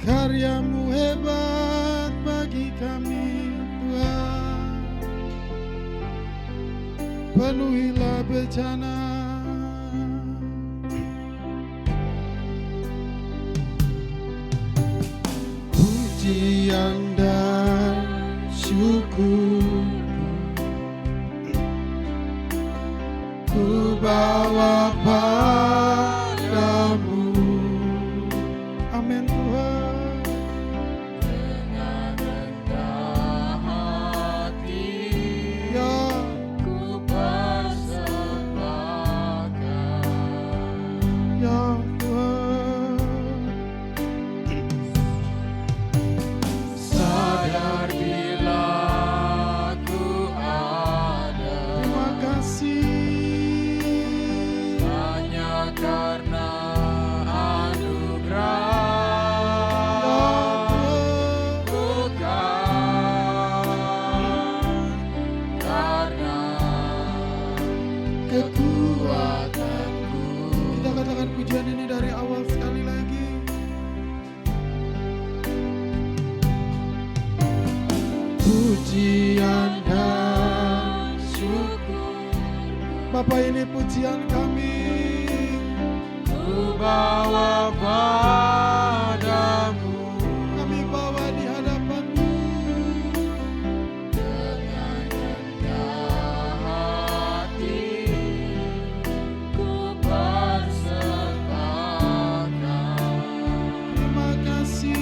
Karya-Mu hebat bagi kami Tuhan. Penuhilah bencana. Pujian dan syukur ku bawa padamu. Amin Tuhan. Dengan rendah hati Ya, ku persembahkan. ya Tuhan. Sadar bila ku ada Terima kasih. hanya karena anugerah, bukan karena kekuatanku. Kita katakan pujian ini dari awal sekali lagi. Pujian dan syukur Bapa, ini pujian kami. ku bawa padamu. Kami bawa di hadapan-Mu. Dengan rendah hati ku persembahkan. Terima kasih.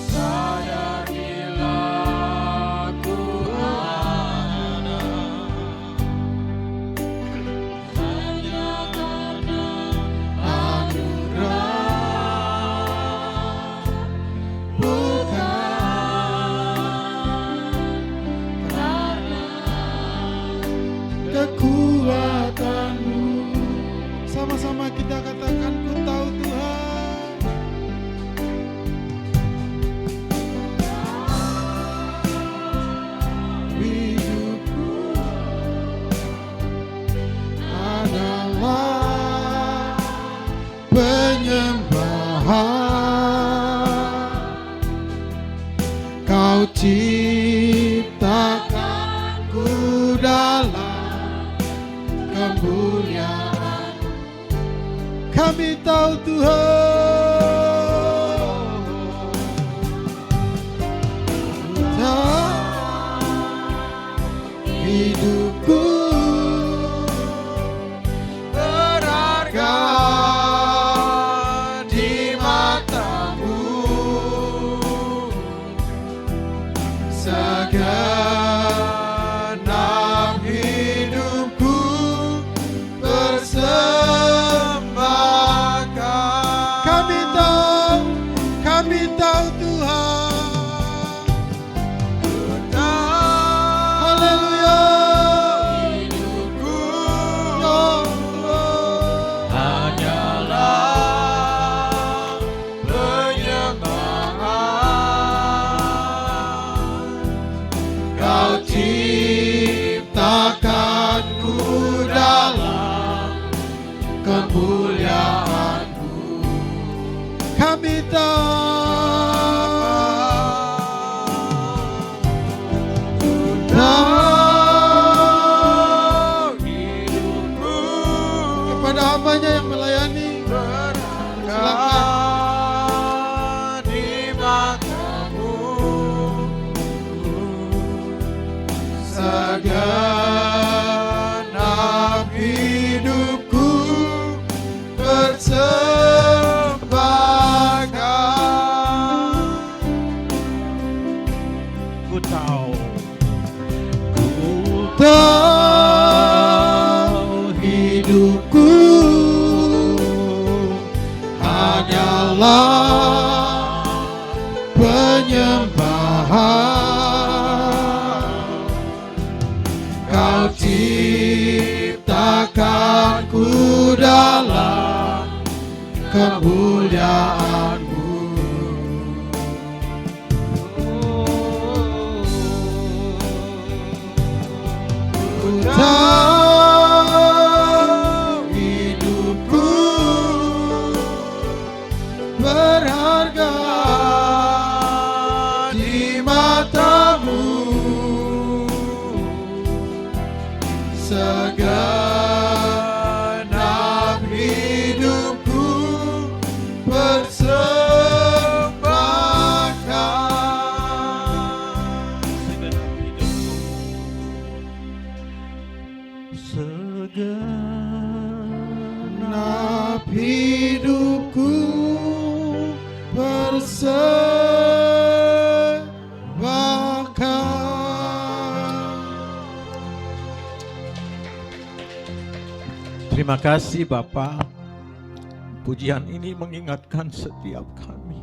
Sadar bila ku ada hanya karena anugerah, bukan karena Kekuatan-Mu. Sama-sama kita katakan, ku tahu Tuhan. Hidupku adalah penyembahan. Kau ciptakanku dalam kemuliaan. Kami tahu Tuhan. Hidupku berharga di mata-Mu. Segenap hidupku persembahkan. Kami tahu Tuhan. Haleluya. hidupku Ya Tuhan. hanyalah penyembahan. Kau ciptakanku dalam kemuliaan-Mu. Kami tahu Hidupku kepada hambanya yang melayani. Silakan. di mata-Mu. Segenap hidupku persembahkan. Ku tahu Tahu hidupku hanyalah penyembahan. Kau ciptakanku dalam kemuliaan-Mu. Ku tahu hidupku hidupku persembahkan. Terima kasih Bapa. Pujian ini mengingatkan setiap kami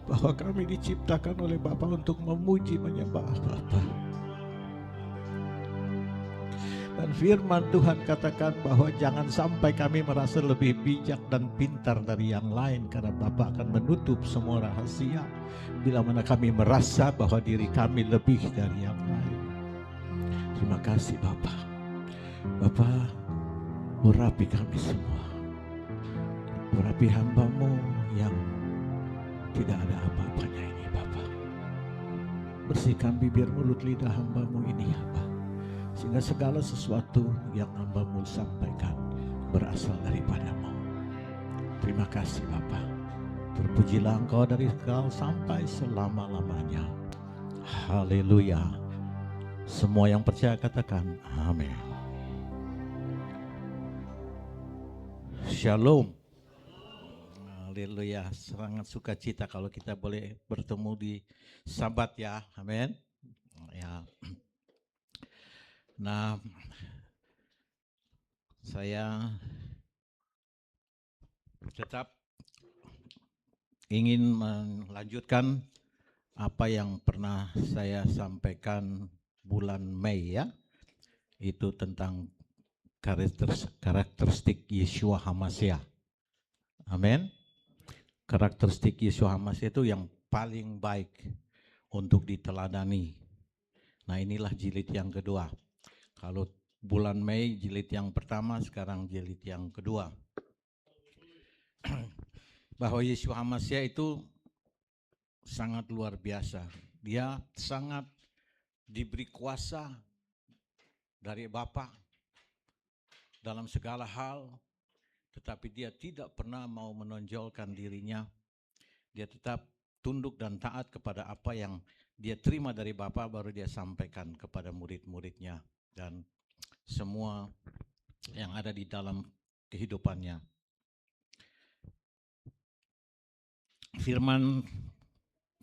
bahwa kami diciptakan oleh Bapa untuk memuji menyembah Bapa. Dan firman Tuhan katakan bahwa jangan sampai kami merasa lebih bijak dan pintar dari yang lain, karena Bapa akan menutup semua rahasia bila mana kami merasa bahwa diri kami lebih dari yang lain. Terima kasih Bapa. Bapa, urapi kami semua. Urapi hamba-Mu yang tidak ada apa-apanya ini Bapa. Bersihkan bibir mulut lidah hamba-Mu ini Bapa, sehingga segala sesuatu yang hamba-Mu sampaikan berasal daripada-Mu. Terima kasih Bapa. Terpujilah Engkau dari sekarang sampai selama-lamanya. Haleluya. Semua yang percaya katakan amin. Shalom. Haleluya. Sangat sukacita kalau kita boleh bertemu di Sabat ya. Amin. Ya. Nah, saya tetap ingin melanjutkan apa yang pernah saya sampaikan bulan Mei ya. Itu tentang karakteristik Yeshua HaMashiach. Amin. Karakteristik Yeshua HaMashiach itu yang paling baik untuk diteladani. Nah, inilah jilid yang kedua. Kalau bulan Mei jilid yang pertama, sekarang jilid yang kedua. Bahwa Yeshua HaMashiach itu sangat luar biasa. Dia sangat diberi kuasa dari Bapa dalam segala hal, tetapi dia tidak pernah mau menonjolkan dirinya. Dia tetap tunduk dan taat kepada apa yang dia terima dari Bapa, baru dia sampaikan kepada murid-muridnya dan semua yang ada di dalam kehidupannya. Firman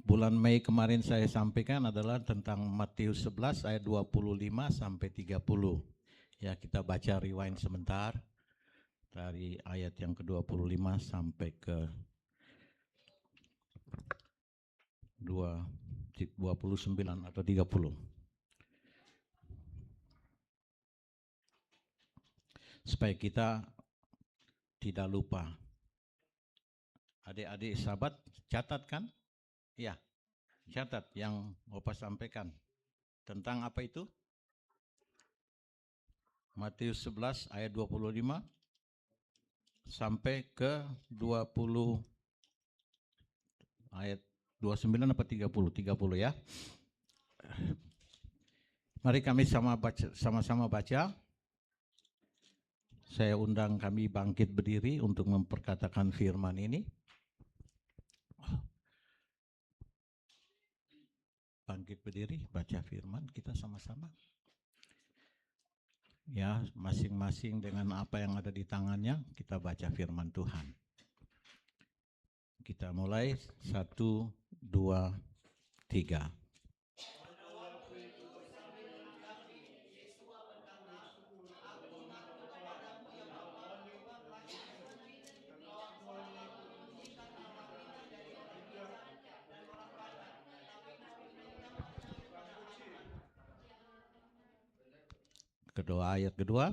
bulan Mei kemarin saya sampaikan adalah tentang Matius 11 ayat 25 sampai 30. Ya, kita baca rewind sebentar dari ayat yang ke-25 sampai ke 29 atau 30. Supaya kita tidak lupa. Adik-adik sahabat, catat kan? Ya, catat yang Bapak sampaikan. Tentang apa itu? Matius 11 ayat 25 sampai ke 20 ayat 29 apa 30? 30 ya. Mari kami sama-sama baca. Saya undang kami bangkit berdiri untuk memperkatakan firman ini. Bangkit berdiri, baca firman kita sama-sama. Ya, masing-masing dengan apa yang ada di tangannya, kita baca firman Tuhan. Kita mulai 1, 2, 3. Kedua, ayat kedua.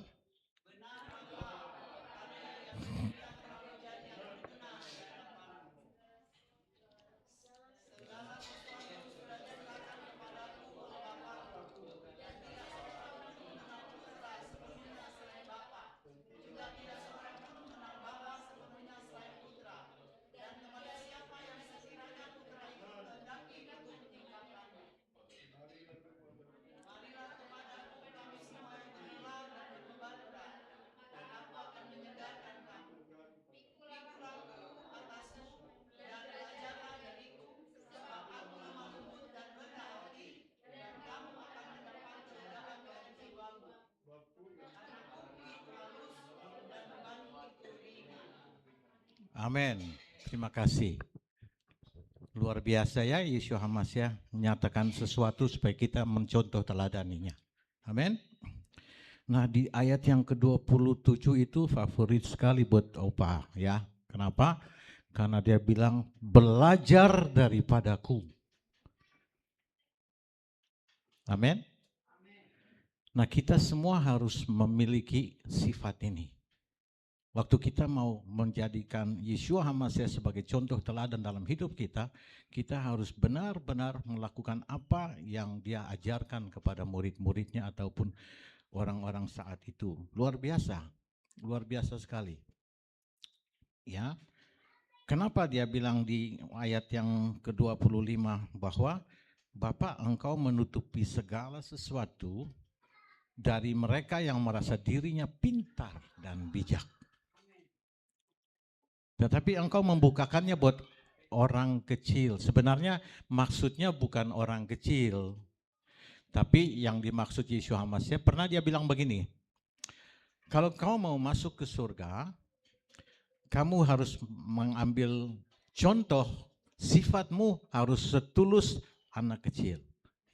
Amin. Terima kasih. Luar biasa ya Yeshua HaMashiach menyatakan sesuatu supaya kita mencontoh teladaninya. Amin. Nah di ayat yang ke-27 itu favorit sekali buat Opa ya. Kenapa? Karena dia bilang belajar daripadaku. Amin. Nah kita semua harus memiliki sifat ini. Waktu kita mau menjadikan Yeshua HaMashiach sebagai contoh teladan dalam hidup kita, kita harus benar-benar melakukan apa yang dia ajarkan kepada murid-muridnya ataupun orang-orang saat itu. Luar biasa sekali. Ya, kenapa dia bilang di ayat yang ke-25 bahwa Bapa engkau menutupi segala sesuatu dari mereka yang merasa dirinya pintar dan bijak. Tetapi engkau membukakannya buat orang kecil. Sebenarnya maksudnya bukan orang kecil. Tapi yang dimaksud Yeshua HaMashiach pernah dia bilang begini. Kalau kau mau masuk ke surga, kamu harus mengambil contoh, sifatmu harus setulus anak kecil.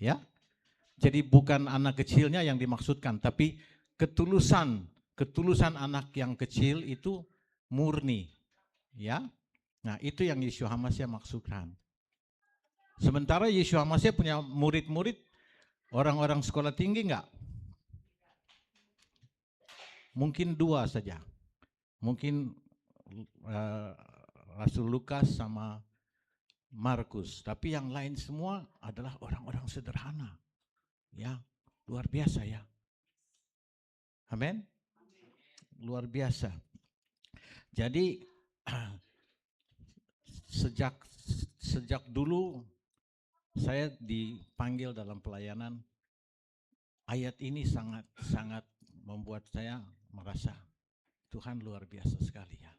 Ya. Jadi bukan anak kecilnya yang dimaksudkan, tapi ketulusan anak yang kecil itu murni. Ya, nah itu yang Yeshua HaMashiach maksudkan. Sementara Yeshua HaMashiach punya murid-murid orang-orang sekolah tinggi enggak? Mungkin 2 saja. Mungkin Rasul Lukas sama Markus. Tapi yang lain semua adalah orang-orang sederhana. Ya, luar biasa ya. Amin. Luar biasa. Jadi sejak dulu saya dipanggil dalam pelayanan, ayat ini sangat membuat saya merasa Tuhan luar biasa sekali ya.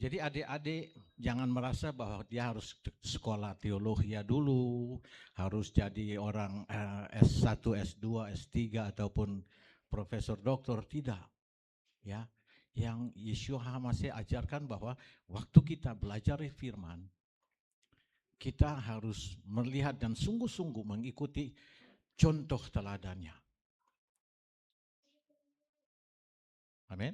Jadi adik-adik jangan merasa bahwa dia harus sekolah teologi dulu, harus jadi orang S1, S2, S3 ataupun profesor doktor, tidak. Ya, yang Yeshua HaMashiach ajarkan bahwa waktu kita belajar firman, kita harus melihat dan sungguh-sungguh mengikuti contoh teladannya. Amin.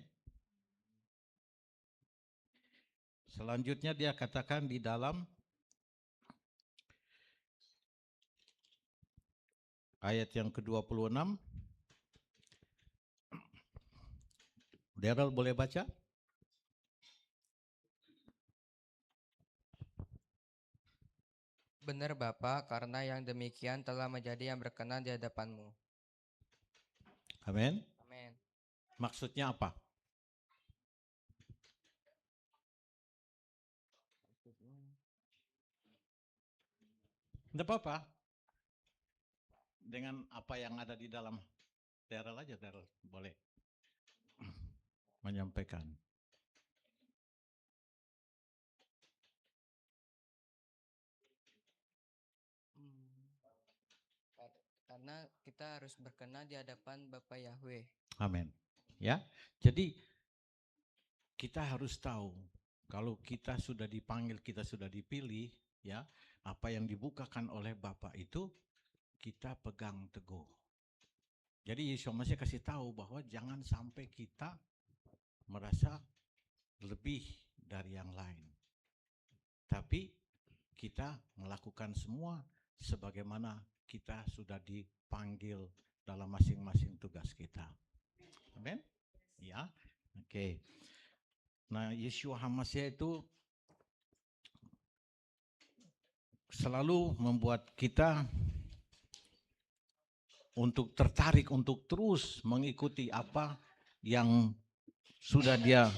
Selanjutnya dia katakan di dalam ayat yang ke-26. Daryl boleh baca? Benar Bapa, karena yang demikian telah menjadi yang berkenan di hadapanmu. Amin. Amin. Maksudnya apa? Tidak apa-apa. Dengan apa yang ada di dalam Daryl aja, Daryl boleh menyampaikan. Karena kita harus berkenan di hadapan Bapa Yahweh. Amin. Ya, jadi kita harus tahu kalau kita sudah dipanggil, kita sudah dipilih, ya, apa yang dibukakan oleh Bapa itu kita pegang teguh. Jadi Yesus masih kasih tahu bahwa jangan sampai kita merasa lebih dari yang lain. Tapi kita melakukan semua sebagaimana kita sudah dipanggil dalam masing-masing tugas kita. Amin? Ya, oke. Nah, Yeshua HaMashiach itu selalu membuat kita untuk tertarik untuk terus mengikuti apa yang sudah dia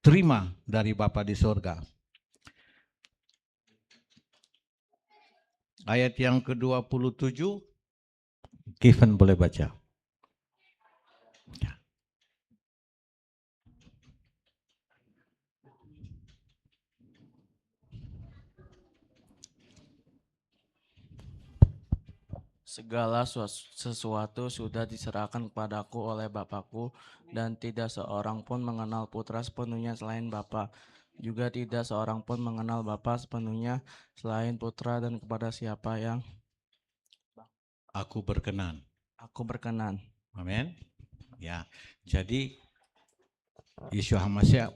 terima dari Bapa di surga. Ayat yang ke-27, Kevin boleh baca. Segala sesuatu sudah diserahkan kepadaku oleh Bapakku, dan tidak seorang pun mengenal Putra sepenuhnya selain Bapa, Juga tidak seorang pun mengenal Bapa sepenuhnya selain Putra dan kepada siapa yang Aku berkenan. Aku berkenan. Amin. Ya, jadi Yeshua HaMashiach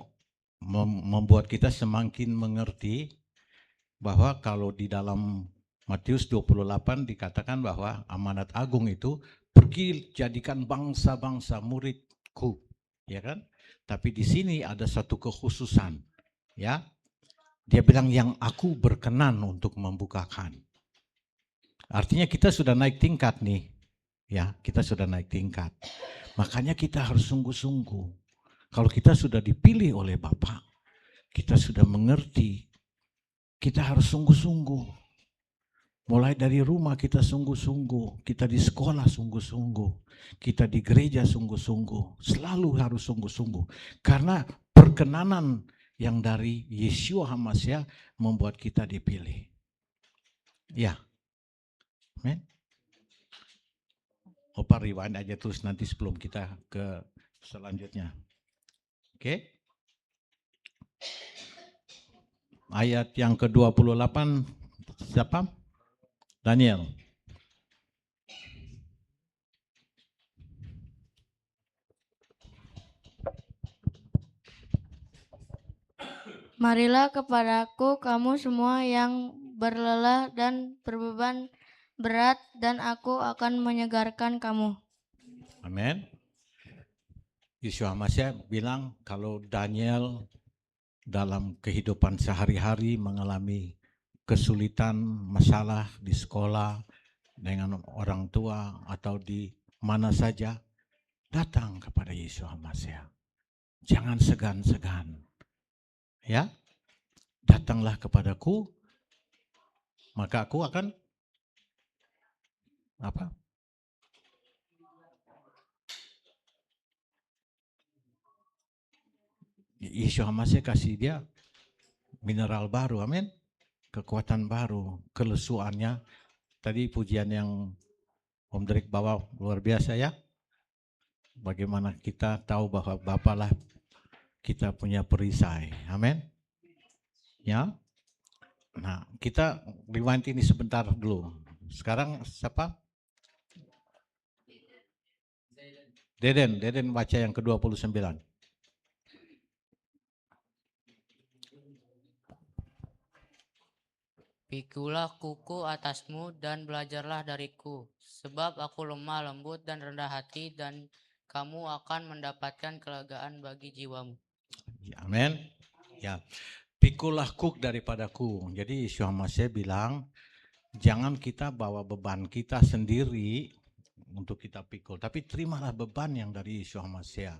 membuat kita semakin mengerti bahwa kalau di dalam Matius 28 dikatakan bahwa amanat agung itu pergi jadikan bangsa-bangsa muridku, ya kan? Tapi di sini ada satu kekhususan, ya. Dia bilang yang aku berkenan untuk membukakan. Artinya kita sudah naik tingkat nih, ya, kita sudah naik tingkat. Makanya kita harus sungguh-sungguh. Kalau kita sudah dipilih oleh Bapa, kita sudah mengerti. Kita harus sungguh-sungguh. Mulai dari rumah kita sungguh-sungguh, kita di sekolah sungguh-sungguh, kita di gereja sungguh-sungguh, selalu harus sungguh-sungguh. Karena perkenanan yang dari Yeshua HaMashiach membuat kita dipilih. Ya, amin. Opa rewind aja terus nanti sebelum kita ke selanjutnya. Oke. Ayat yang ke-28 siapa? Daniel. Marilah kepadaku kamu semua yang berlelah dan berbeban berat, dan aku akan menyegarkan kamu. Amin. Yeshua HaMashiach bilang kalau Daniel dalam kehidupan sehari-hari mengalami kesulitan, masalah di sekolah, dengan orang tua, atau di mana saja, datang kepada Yeshua HaMashiach. Jangan segan-segan. Ya, datanglah kepadaku, maka aku akan apa? Yeshua HaMashiach kasih dia mineral baru, amin. Kekuatan baru, kelesuannya. Tadi pujian yang Om Derek bawa luar biasa ya. Bagaimana kita tahu bahwa Bapa lah kita punya perisai, amin. Ya. Nah, kita rewind ini sebentar dulu. Sekarang siapa? Deden baca yang ke-29. Pikulah kuku atasmu dan belajarlah dariku, sebab aku lemah lembut dan rendah hati, dan kamu akan mendapatkan kelegaan bagi jiwamu. Ya, amin. Ya, pikulah kuk daripadaku. Jadi Yeshua HaMashiach bilang, jangan kita bawa beban kita sendiri untuk kita pikul, tapi terimalah beban yang dari Yeshua HaMashiach.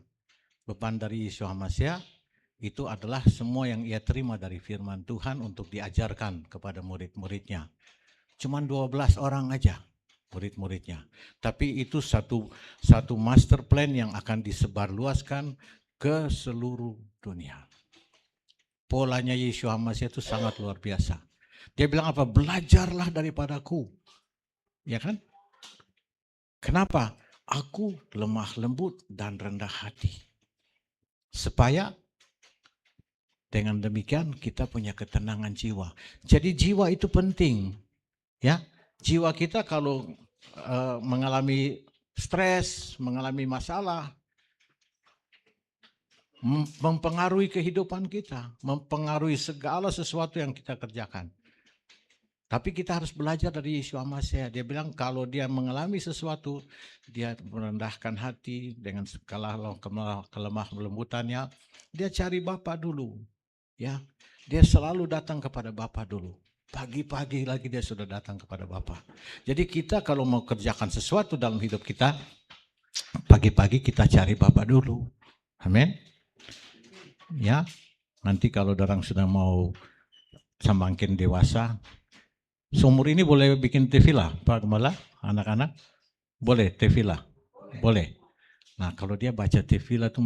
Beban dari Yeshua HaMashiach itu adalah semua yang ia terima dari firman Tuhan untuk diajarkan kepada murid-muridnya. Cuman 12 orang aja murid-muridnya. Tapi itu satu master plan yang akan disebarluaskan ke seluruh dunia. Polanya Yeshua HaMashiach itu sangat luar biasa. Dia bilang apa? Belajarlah daripadaku. Ya kan? Kenapa? Aku lemah lembut dan rendah hati. Supaya dengan demikian kita punya ketenangan jiwa. Jadi jiwa itu penting. Ya, jiwa kita kalau mengalami stres, mengalami masalah, mempengaruhi kehidupan kita, mempengaruhi segala sesuatu yang kita kerjakan. Tapi kita harus belajar dari Yeshua HaMashiach. Dia bilang kalau dia mengalami sesuatu, dia merendahkan hati dengan segala kelemah lembutannya. Dia cari Bapa dulu. Ya, dia selalu datang kepada Bapa dulu. Pagi-pagi lagi dia sudah datang kepada Bapa. Jadi kita kalau mau kerjakan sesuatu dalam hidup kita, pagi-pagi kita cari Bapa dulu. Amin. Ya, nanti kalau orang sudah mau semakin dewasa, seumur ini boleh bikin tefilah, Pak Gembala, anak-anak? Boleh tefilah? Boleh. Nah, kalau dia baca tefilah itu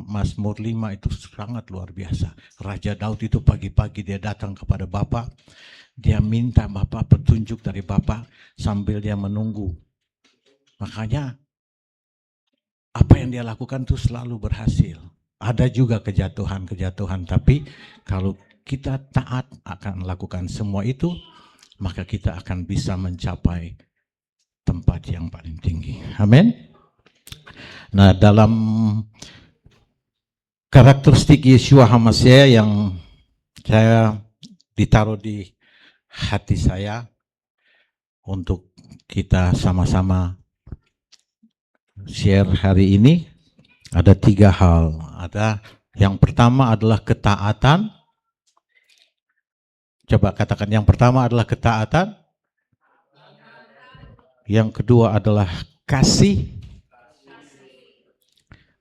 Mazmur 5 itu sangat luar biasa. Raja Daud itu pagi-pagi dia datang kepada Bapa, dia minta Bapa petunjuk dari Bapa sambil dia menunggu. Makanya apa yang dia lakukan itu selalu berhasil. ada juga kejatuhan-kejatuhan, tapi kalau kita taat akan lakukan semua itu, maka kita akan bisa mencapai tempat yang paling tinggi. Amin. Nah, dalam karakteristik Yeshua HaMashiach yang saya ditaruh di hati saya untuk kita sama-sama share hari ini, ada 3 hal. Ada yang pertama adalah ketaatan. Coba katakan, yang pertama adalah ketaatan. Yang kedua adalah kasih.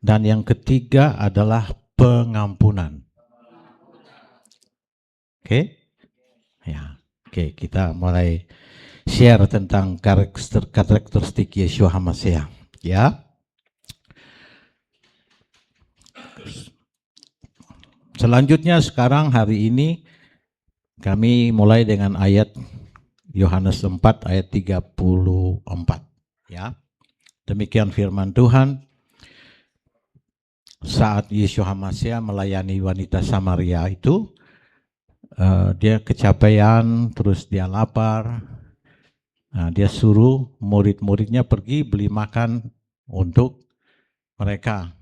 Dan yang ketiga adalah pengampunan. Oke? Ya, oke, kita mulai share tentang karakteristik Yeshua HaMashiach, ya. Selanjutnya sekarang hari ini kami mulai dengan ayat Yohanes 4 ayat 34, ya. Demikian firman Tuhan. Saat Yeshua HaMashiach melayani wanita Samaria itu, dia kecapean, terus dia lapar. Nah, dia suruh murid-muridnya pergi beli makan untuk mereka.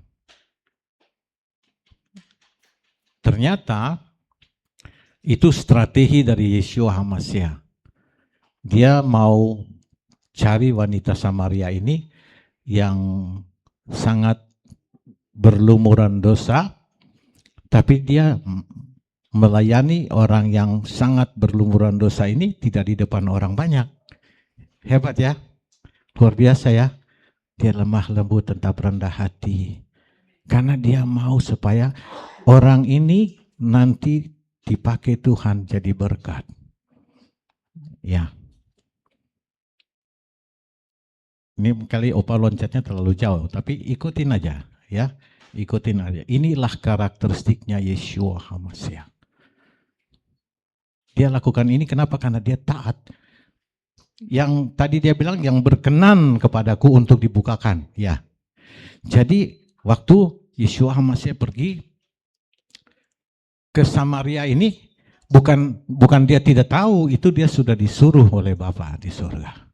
Ternyata itu strategi dari Yeshua HaMashiach. Dia mau cari wanita Samaria ini yang sangat berlumuran dosa, tapi dia melayani orang yang sangat berlumuran dosa ini tidak di depan orang banyak. Hebat ya, luar biasa ya. Dia lemah lembut, tetap rendah hati, karena dia mau supaya orang ini nanti dipakai Tuhan jadi berkat. Ya. Ini kali Opa loncatnya terlalu jauh, tapi ikutin aja ya. Ikutin aja. Inilah karakteristiknya Yeshua HaMashiach. Dia lakukan ini kenapa? Karena dia taat. Yang tadi dia bilang yang berkenan kepadaku untuk dibukakan, ya. Jadi waktu Yeshua HaMashiach pergi ke Samaria ini, bukan dia tidak tahu, itu dia sudah disuruh oleh Bapa di surga.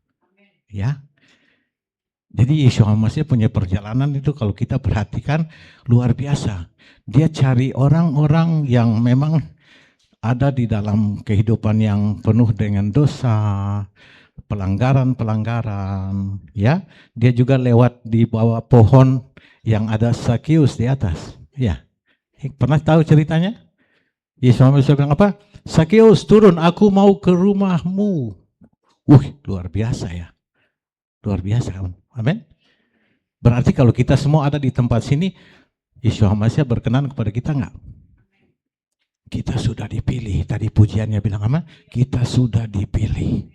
Ya. Jadi Yeshua HaMashiach punya perjalanan itu kalau kita perhatikan luar biasa. Dia cari orang-orang yang memang ada di dalam kehidupan yang penuh dengan dosa, pelanggaran-pelanggaran, ya. Dia juga lewat di bawah pohon yang ada Sakius di atas, ya. Pernah tahu ceritanya? Yesus bilang apa? Sakius, turun, aku mau ke rumahmu. Luar biasa ya. Luar biasa, amin. Berarti kalau kita semua ada di tempat sini, Yeshua HaMashiach berkenan kepada kita enggak? Kita sudah dipilih. Tadi pujiannya bilang apa? Kita sudah dipilih.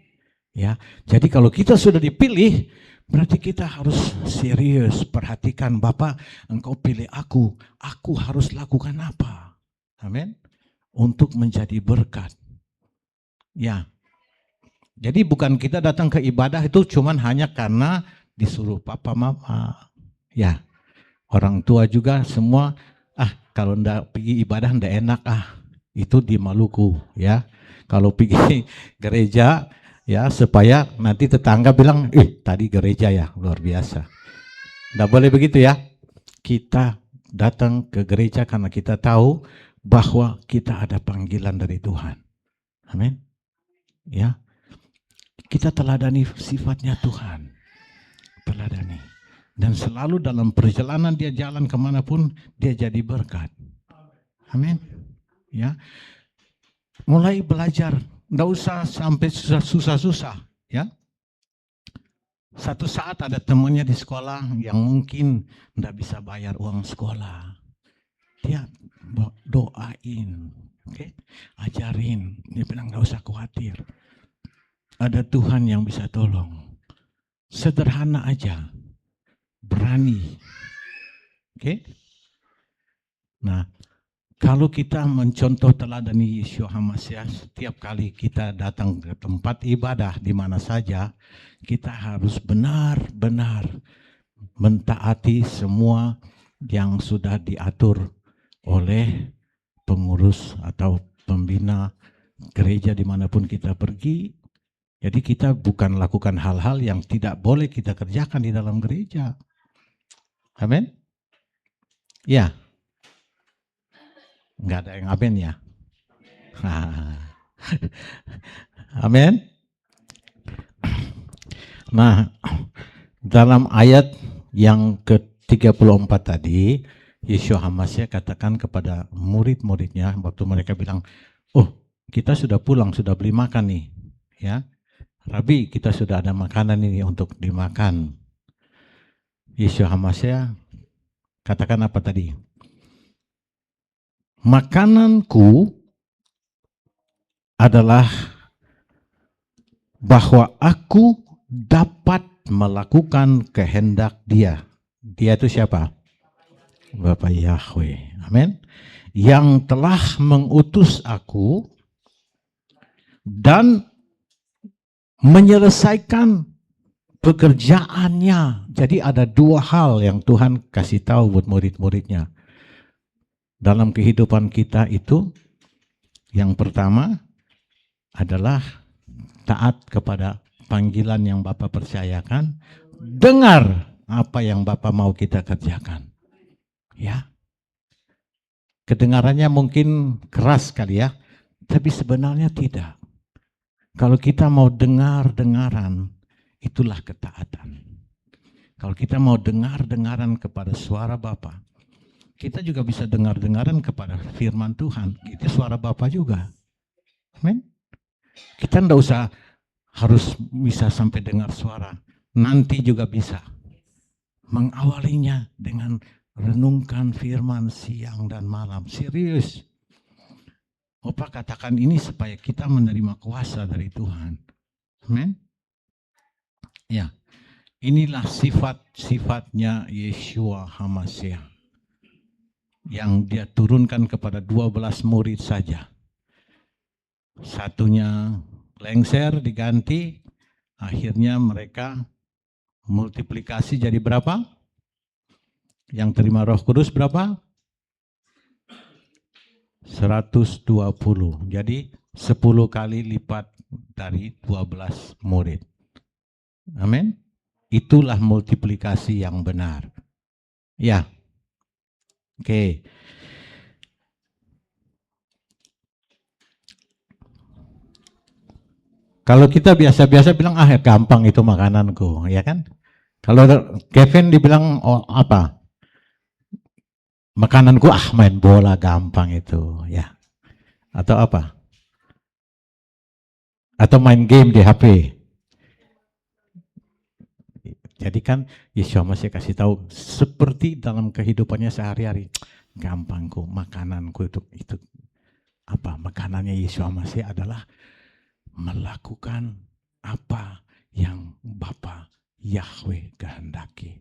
Ya, jadi kalau kita sudah dipilih, berarti kita harus serius perhatikan, Bapak, Engkau pilih aku harus lakukan apa? Amin. Untuk menjadi berkat. Ya. Jadi bukan kita datang ke ibadah itu cuman hanya karena disuruh papa mama. Ya. Orang tua juga semua, kalau ndak pergi ibadah ndak enak, itu di Maluku, ya. Kalau pergi gereja, ya, supaya nanti tetangga bilang, tadi gereja ya, luar biasa. Nggak boleh begitu ya. Kita datang ke gereja karena kita tahu bahwa kita ada panggilan dari Tuhan. Amin. Ya. Kita teladani sifatnya Tuhan. Teladani. Dan selalu dalam perjalanan dia jalan kemanapun, dia jadi berkat. Amin. Ya. Mulai belajar. Nggak usah sampai susah-susah, ya. Satu saat ada temannya di sekolah yang mungkin nggak bisa bayar uang sekolah. Dia doain, oke? Ajarin. Dia bilang nggak usah khawatir. Ada Tuhan yang bisa tolong. Sederhana aja, berani, oke? Nah, kalau kita mencontoh teladani Yeshua HaMashiach, setiap kali kita datang ke tempat ibadah di mana saja, kita harus benar-benar mentaati semua yang sudah diatur oleh pengurus atau pembina gereja dimanapun kita pergi. Jadi kita bukan lakukan hal-hal yang tidak boleh kita kerjakan di dalam gereja. Amin? Ya. Enggak ada yang amin ya? Amin? Nah, dalam ayat yang ke-34 tadi, Yeshua HaMashiach katakan kepada murid-muridnya waktu mereka bilang, oh kita sudah pulang, sudah beli makan nih. Ya, Rabi, kita sudah ada makanan ini untuk dimakan. Yeshua HaMashiach katakan apa tadi? Makananku adalah bahwa aku dapat melakukan kehendak Dia. Dia itu siapa? Bapa Yahweh. Amin. Yang telah mengutus aku dan menyelesaikan pekerjaannya. Jadi ada dua hal yang Tuhan kasih tahu buat murid-muridnya. Dalam kehidupan kita itu, yang pertama adalah taat kepada panggilan yang Bapa percayakan, dengar apa yang Bapa mau kita kerjakan. Ya. Kedengarannya mungkin keras kali ya, tapi sebenarnya tidak. Kalau kita mau dengar-dengaran, itulah ketaatan. Kalau kita mau dengar-dengaran kepada suara Bapa, kita juga bisa dengar-dengaran kepada firman Tuhan. Itu suara Bapa juga. Amin. Kita tidak usah harus bisa sampai dengar suara. Nanti juga bisa. Mengawalinya dengan renungkan firman siang dan malam. Serius. Opa katakan ini supaya kita menerima kuasa dari Tuhan. Amin. Ya. Inilah sifat-sifatnya Yeshua HaMashiach yang dia turunkan kepada 12 murid saja. Satunya lengser diganti, akhirnya mereka multiplikasi jadi berapa? Yang terima Roh Kudus berapa? 120. Jadi 10 kali lipat dari 12 murid. Amin. Itulah multiplikasi yang benar. Ya. Oke. Kalau kita biasa-biasa bilang, gampang itu makananku, ya kan? Kalau Kevin dibilang, oh apa? Makananku, main bola gampang itu, ya. Atau apa? Atau main game di HP. Jadi kan Yeshua masih kasih tahu seperti dalam kehidupannya sehari-hari, gampangku, makananku itu apa? Makanannya Yeshua masih adalah melakukan apa yang Bapa Yahweh kehendaki.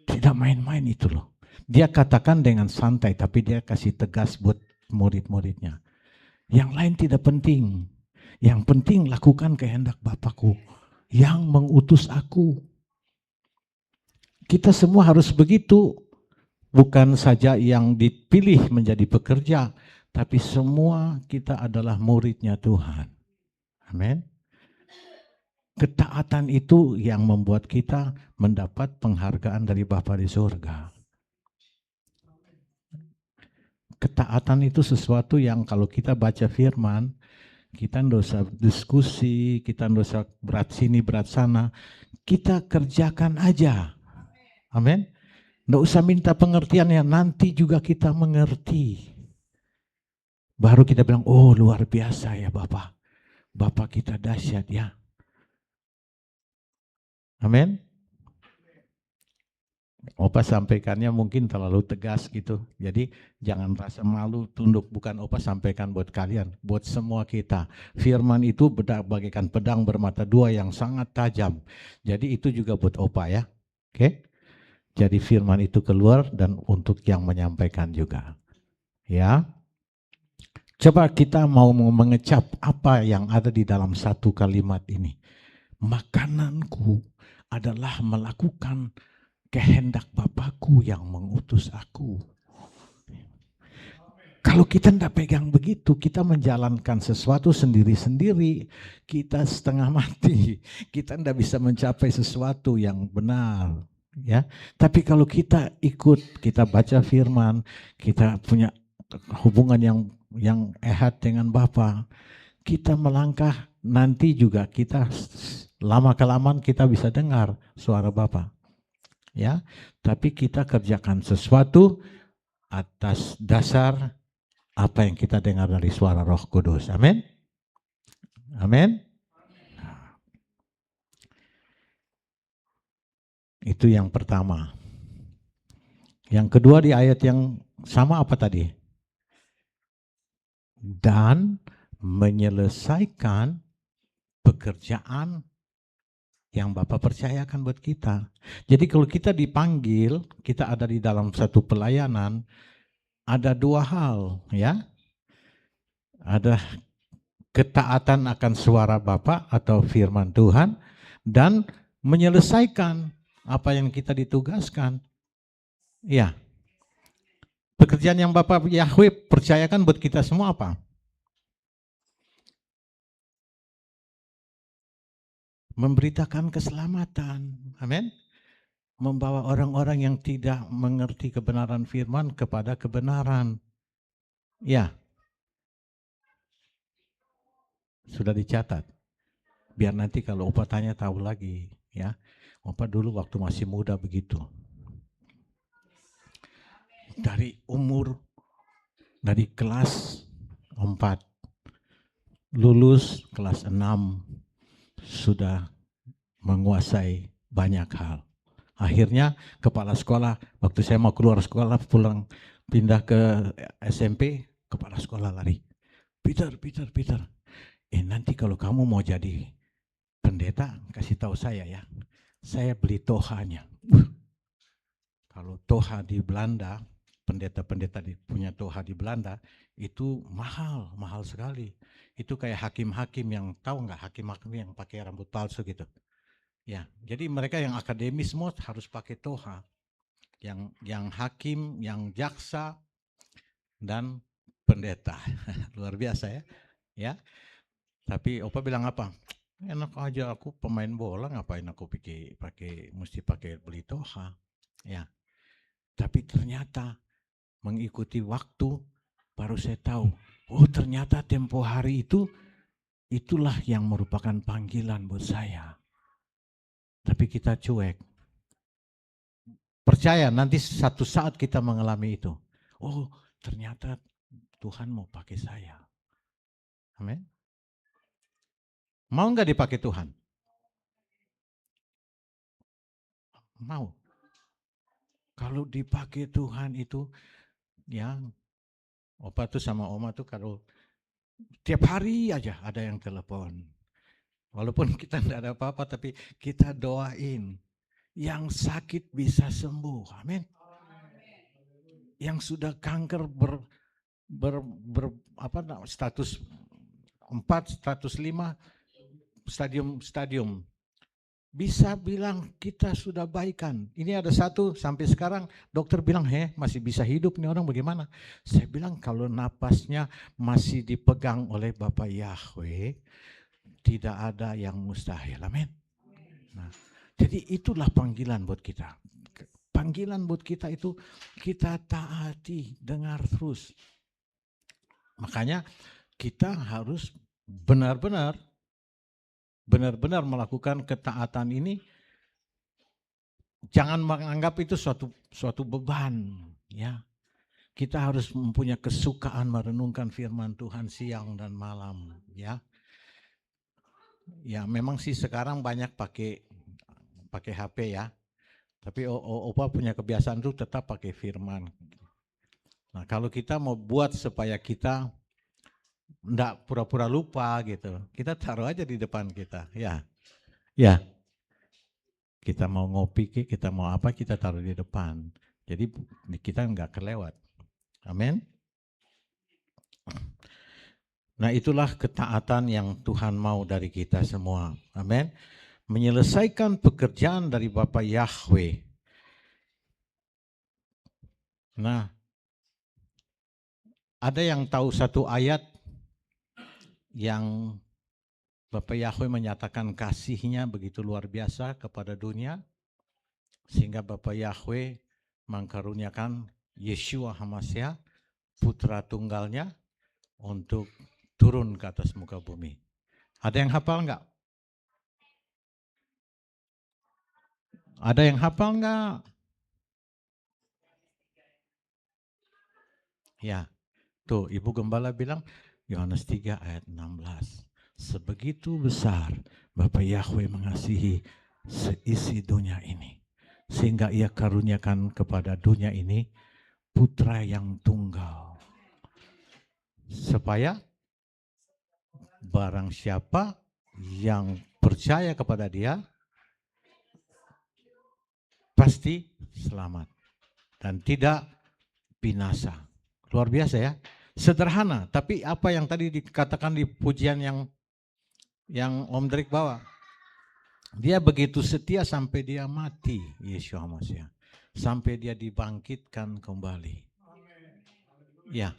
Tidak main-main itu loh. Dia katakan dengan santai, tapi dia kasih tegas buat murid-muridnya. Yang lain tidak penting. Yang penting lakukan kehendak Bapakku yang mengutus aku. Kita semua harus begitu. Bukan saja yang dipilih menjadi pekerja, tapi semua kita adalah muridnya Tuhan. Amin. Ketaatan itu yang membuat kita mendapat penghargaan dari Bapa di surga. Ketaatan itu sesuatu yang kalau kita baca firman, kita tidak usah diskusi, kita tidak usah berat sini, berat sana. Kita kerjakan aja. Amin. Tidak usah minta pengertian yang nanti juga kita mengerti. Baru kita bilang, oh luar biasa ya Bapak. Bapak kita dahsyat ya. Amin. Opa sampaikannya mungkin terlalu tegas gitu. Jadi jangan rasa malu, tunduk. Bukan Opa sampaikan buat kalian, buat semua kita. Firman itu bagaikan pedang bermata dua yang sangat tajam. Jadi itu juga buat Opa ya. Oke? Jadi firman itu keluar dan untuk yang menyampaikan juga. Ya. Coba kita mau mengecap apa yang ada di dalam satu kalimat ini. Makananku adalah melakukan kehendak Bapakku yang mengutus aku. Kalau kita tidak pegang begitu, kita menjalankan sesuatu sendiri-sendiri, kita setengah mati, kita tidak bisa mencapai sesuatu yang benar. Ya, tapi kalau kita ikut, kita baca firman, kita punya hubungan yang erat dengan Bapa, kita melangkah, nanti juga kita lama kelamaan kita bisa dengar suara Bapa. Ya, tapi kita kerjakan sesuatu atas dasar apa yang kita dengar dari suara Roh Kudus. Amin. Amin. Itu yang pertama. Yang kedua di ayat yang sama apa tadi? Dan menyelesaikan pekerjaan yang Bapak percayakan buat kita. Jadi kalau kita dipanggil, kita ada di dalam satu pelayanan, ada dua hal, ya. Ada ketaatan akan suara Bapa atau firman Tuhan, dan menyelesaikan apa yang kita ditugaskan. Ya. Pekerjaan yang Bapak Yahweh percayakan buat kita semua apa? Memberitakan keselamatan. Amin. Membawa orang-orang yang tidak mengerti kebenaran firman kepada kebenaran. Ya. Sudah dicatat. Biar nanti kalau Opa tanya tahu lagi, ya. Opa dulu waktu masih muda begitu. Dari kelas 4 lulus kelas 6 sudah menguasai banyak hal. Akhirnya kepala sekolah, waktu saya mau keluar sekolah pulang pindah ke SMP, kepala sekolah lari. Peter. Nanti kalau kamu mau jadi pendeta, kasih tahu saya ya. Saya beli tohanya. Kalau toha di Belanda, pendeta-pendeta punya toha di Belanda, itu mahal sekali. Itu kayak hakim-hakim yang, tahu nggak hakim-hakim yang pakai rambut palsu gitu. Ya, jadi mereka yang akademis semua harus pakai toha. Yang hakim, yang jaksa, dan pendeta. Luar biasa ya. Ya. Tapi Opa bilang apa? Enak aja, aku pemain bola, ngapain aku mesti pakai beli toha. Ya. Tapi ternyata mengikuti waktu baru saya tahu, oh ternyata tempo hari itulah yang merupakan panggilan buat saya. Tapi kita cuek. Percaya nanti satu saat kita mengalami itu. Oh ternyata Tuhan mau pakai saya. Amin. Mau nggak dipakai Tuhan? Mau. Kalau dipakai Tuhan itu, ya, Opa tuh sama Oma tuh kalau tiap hari aja ada yang telepon. Walaupun kita tidak ada apa-apa, tapi kita doain. Yang sakit bisa sembuh, amin. Yang sudah kanker status 4, status 5, stadium bisa bilang kita sudah baikan. Ini ada satu sampai sekarang dokter bilang masih bisa hidup nih orang, bagaimana? Saya bilang kalau napasnya masih dipegang oleh Bapak Yahweh, tidak ada yang mustahil, amin. Nah, jadi itulah panggilan buat kita. Panggilan buat kita itu kita taati, dengar terus. Makanya kita harus benar-benar melakukan ketaatan ini. Jangan menganggap itu suatu beban, ya. Kita harus mempunyai kesukaan merenungkan firman Tuhan siang dan malam, ya. Ya, memang sih sekarang banyak pakai HP ya. Tapi Opa punya kebiasaan tuh tetap pakai firman. Nah, kalau kita mau buat supaya kita enggak pura-pura lupa gitu, kita taruh aja di depan kita, ya. Ya. Kita mau ngopi, kita mau apa, kita taruh di depan. Jadi kita enggak kelewat. Amin. Nah, itulah ketaatan yang Tuhan mau dari kita semua. Amin. Menyelesaikan pekerjaan dari Bapa Yahweh. Nah, Ada yang tahu satu ayat yang Bapak Yahweh menyatakan kasihnya begitu luar biasa kepada dunia, sehingga Bapak Yahweh mengkaruniakan Yeshua HaMashiach, putra tunggalnya, untuk turun ke atas muka bumi. Ada yang hafal enggak? Ada yang hafal enggak? Ya, tuh Ibu Gembala bilang Yohanes 3 ayat 16. Sebegitu besar Bapak Yahweh mengasihi seisi dunia ini, sehingga ia karuniakan kepada dunia ini putra yang tunggal, supaya barang siapa yang percaya kepada dia pasti selamat dan tidak binasa. Luar biasa ya, sederhana, tapi apa yang tadi dikatakan di pujian yang Om Drik bawa, dia begitu setia sampai dia mati, Yeshua HaMashiach, sampai dia dibangkitkan kembali. Ya,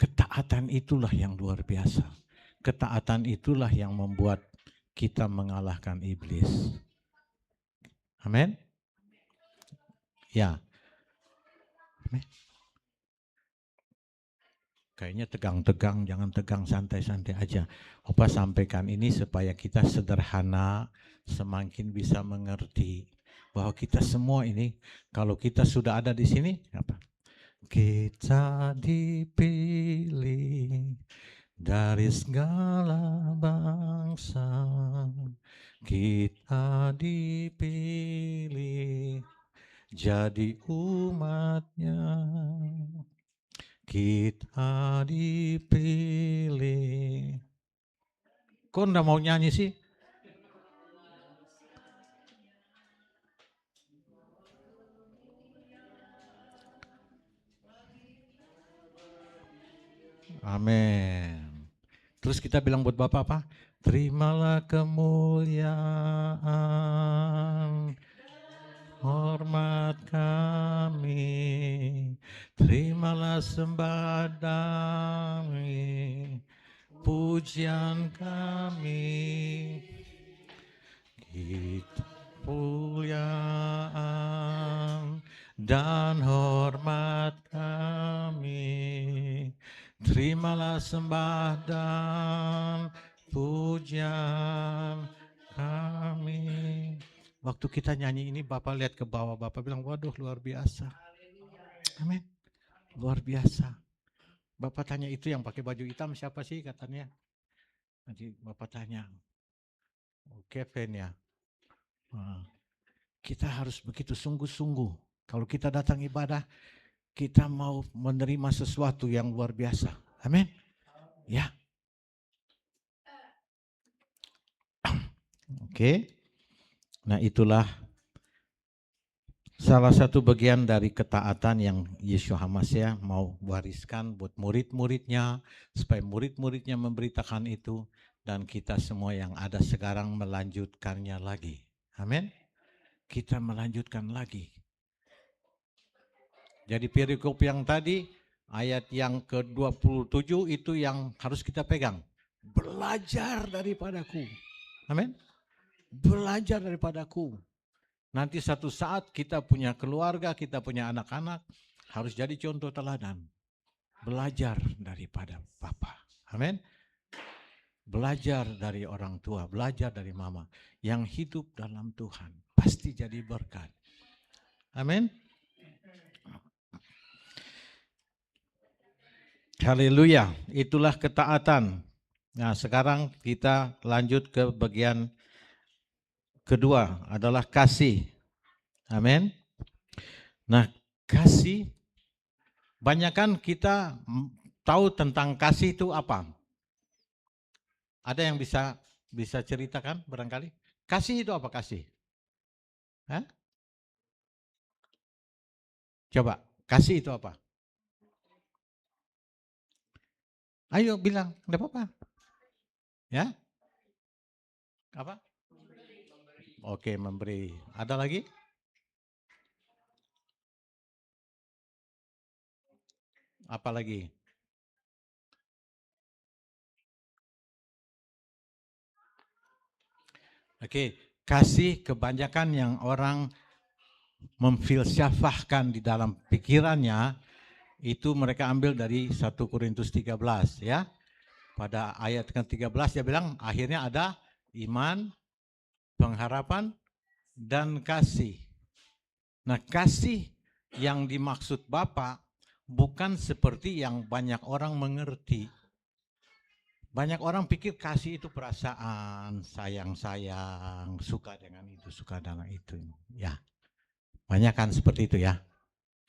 ketaatan itulah yang luar biasa. Ketaatan itulah yang membuat kita mengalahkan iblis. Amin. Ya. Amin. Kayaknya tegang-tegang, jangan tegang, santai-santai aja. Opa sampaikan ini supaya kita sederhana, semakin bisa mengerti bahwa kita semua ini, kalau kita sudah ada di sini, apa? Kita dipilih dari segala bangsa, kita dipilih jadi umatnya. Kita dipilih. Kok enggak mau nyanyi sih? Amin. Terus kita bilang buat Bapak apa? Terimalah kemuliaan, hormat kami, terimalah sembah kami, pujian kami, kita kemuliaan dan hormat kami, terimalah sembah dan pujian kami. Waktu kita nyanyi ini, Bapak lihat ke bawah, Bapak bilang, waduh luar biasa. Amin. Luar biasa. Bapak tanya, itu yang pakai baju hitam siapa sih katanya? Nanti Bapak tanya, oh, Kevin ya. Nah, kita harus begitu sungguh-sungguh. Kalau kita datang ibadah, kita mau menerima sesuatu yang luar biasa. Amin. Ya. Oke. Nah, itulah salah satu bagian dari ketaatan yang Yeshua HaMashiach mau wariskan buat murid-muridnya, supaya murid-muridnya memberitakan itu, dan kita semua yang ada sekarang melanjutkannya lagi. Amin. Kita melanjutkan lagi. Jadi perikop yang tadi, ayat yang ke-27 itu yang harus kita pegang. Belajar daripadaku. Amin. Belajar daripadaku. Nanti satu saat kita punya keluarga, kita punya anak-anak, harus jadi contoh teladan. Belajar daripada Bapa. Amin. Belajar dari orang tua, belajar dari mama. Yang hidup dalam Tuhan pasti jadi berkat. Amin. Haleluya, itulah ketaatan. Nah, sekarang kita lanjut ke bagian kedua, adalah kasih. Amin. Nah, kasih, banyakkan kita tahu tentang kasih itu apa? Ada yang bisa ceritakan barangkali? Kasih itu apa kasih? Hah? Coba, kasih itu apa? Ayo bilang, enggak apa-apa. Ya? Apa? Oke, memberi. Ada lagi? Apa lagi? Oke, kasih kebanyakan yang orang memfilsafahkan di dalam pikirannya itu mereka ambil dari 1 Korintus 13 ya. Pada ayat ke-13 dia bilang akhirnya ada iman, pengharapan, dan kasih. Nah, kasih yang dimaksud Bapak bukan seperti yang banyak orang mengerti. Banyak orang pikir kasih itu perasaan, sayang-sayang, suka dengan itu, suka dengan itu. Ya, banyak kan seperti itu ya.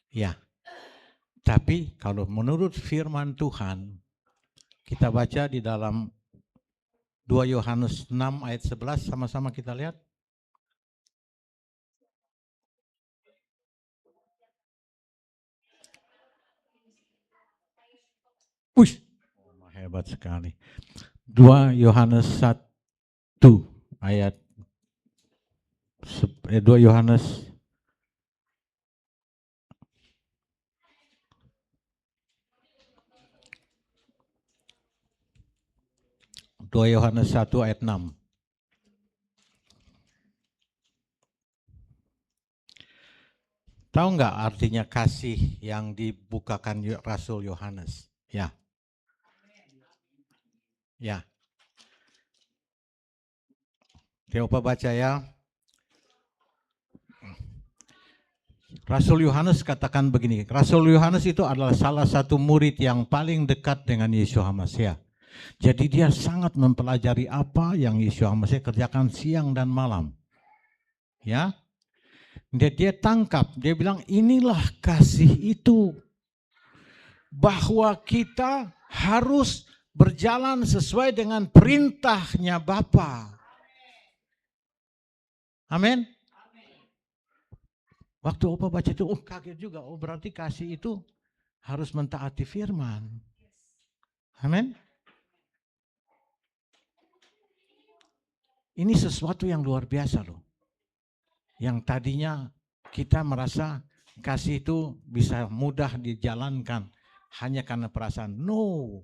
Ya, tapi kalau menurut firman Tuhan, kita baca di dalam 2 Yohanes 6 ayat 11, sama-sama kita lihat. Wih, hebat sekali. 2 Yohanes 1 ayat 2 Yohanes 1 ayat 6. Tahu nggak artinya kasih yang dibukakan Rasul Yohanes? Ya. Ya. Coba baca ya. Rasul Yohanes katakan begini, Rasul Yohanes itu adalah salah satu murid yang paling dekat dengan Yesus HaMashiach. Jadi dia sangat mempelajari apa yang Yesus HaMashiach kerjakan siang dan malam. Ya. Dia tangkap, dia bilang inilah kasih itu. Bahwa kita harus berjalan sesuai dengan perintahnya Bapa. Amin. Waktu Opa baca itu, kaget juga. Oh, berarti kasih itu harus mentaati firman. Amin. Ini sesuatu yang luar biasa loh. Yang tadinya kita merasa kasih itu bisa mudah dijalankan hanya karena perasaan. No,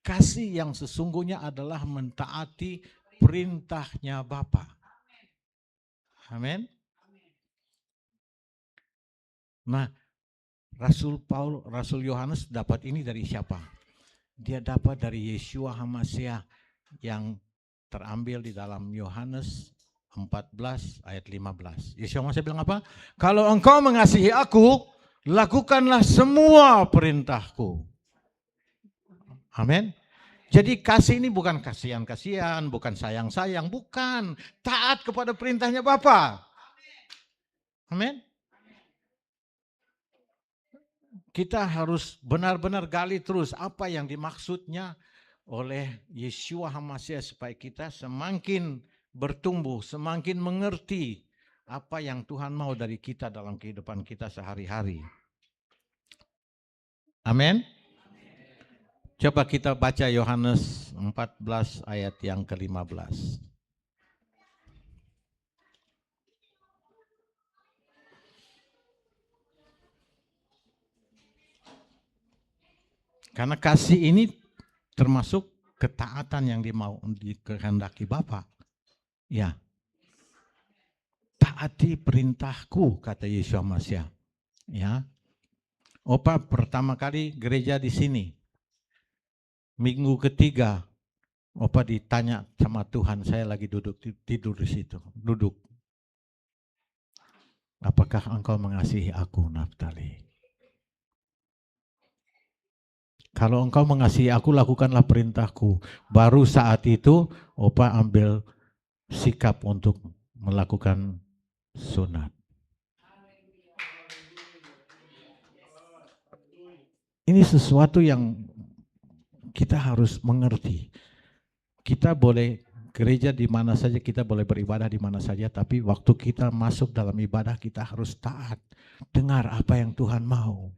kasih yang sesungguhnya adalah mentaati perintahnya Bapa. Amin. Nah, Rasul Yohanes dapat ini dari siapa? Dia dapat dari Yeshua HaMashiach yang terambil di dalam Yohanes 14 ayat 15. Yeshua HaMashiach bilang apa? Kalau engkau mengasihi aku, lakukanlah semua perintahku. Amin. Jadi kasih ini bukan kasihan-kasihan, bukan sayang-sayang, bukan. Taat kepada perintahnya Bapa. Amin. Kita harus benar-benar gali terus apa yang dimaksudnya oleh Yeshua HaMashiach supaya kita semakin bertumbuh, semakin mengerti apa yang Tuhan mau dari kita dalam kehidupan kita sehari-hari. Amin. Coba kita baca Yohanes 14 ayat yang ke-15. Karena kasih ini termasuk ketaatan yang dikehendaki Bapa. Ya. Taati perintahku, kata Yesus HaMashiach. Ya. Opa pertama kali gereja di sini. Minggu ketiga, Opa ditanya sama Tuhan, saya lagi tidur di situ, duduk. Apakah engkau mengasihi aku, Naftali? Kalau engkau mengasihi aku, lakukanlah perintahku. Baru saat itu, Opa ambil sikap untuk melakukan sunat. Ini sesuatu yang kita harus mengerti. Kita boleh gereja di mana saja, kita boleh beribadah di mana saja, tapi waktu kita masuk dalam ibadah, kita harus taat. Dengar apa yang Tuhan mau.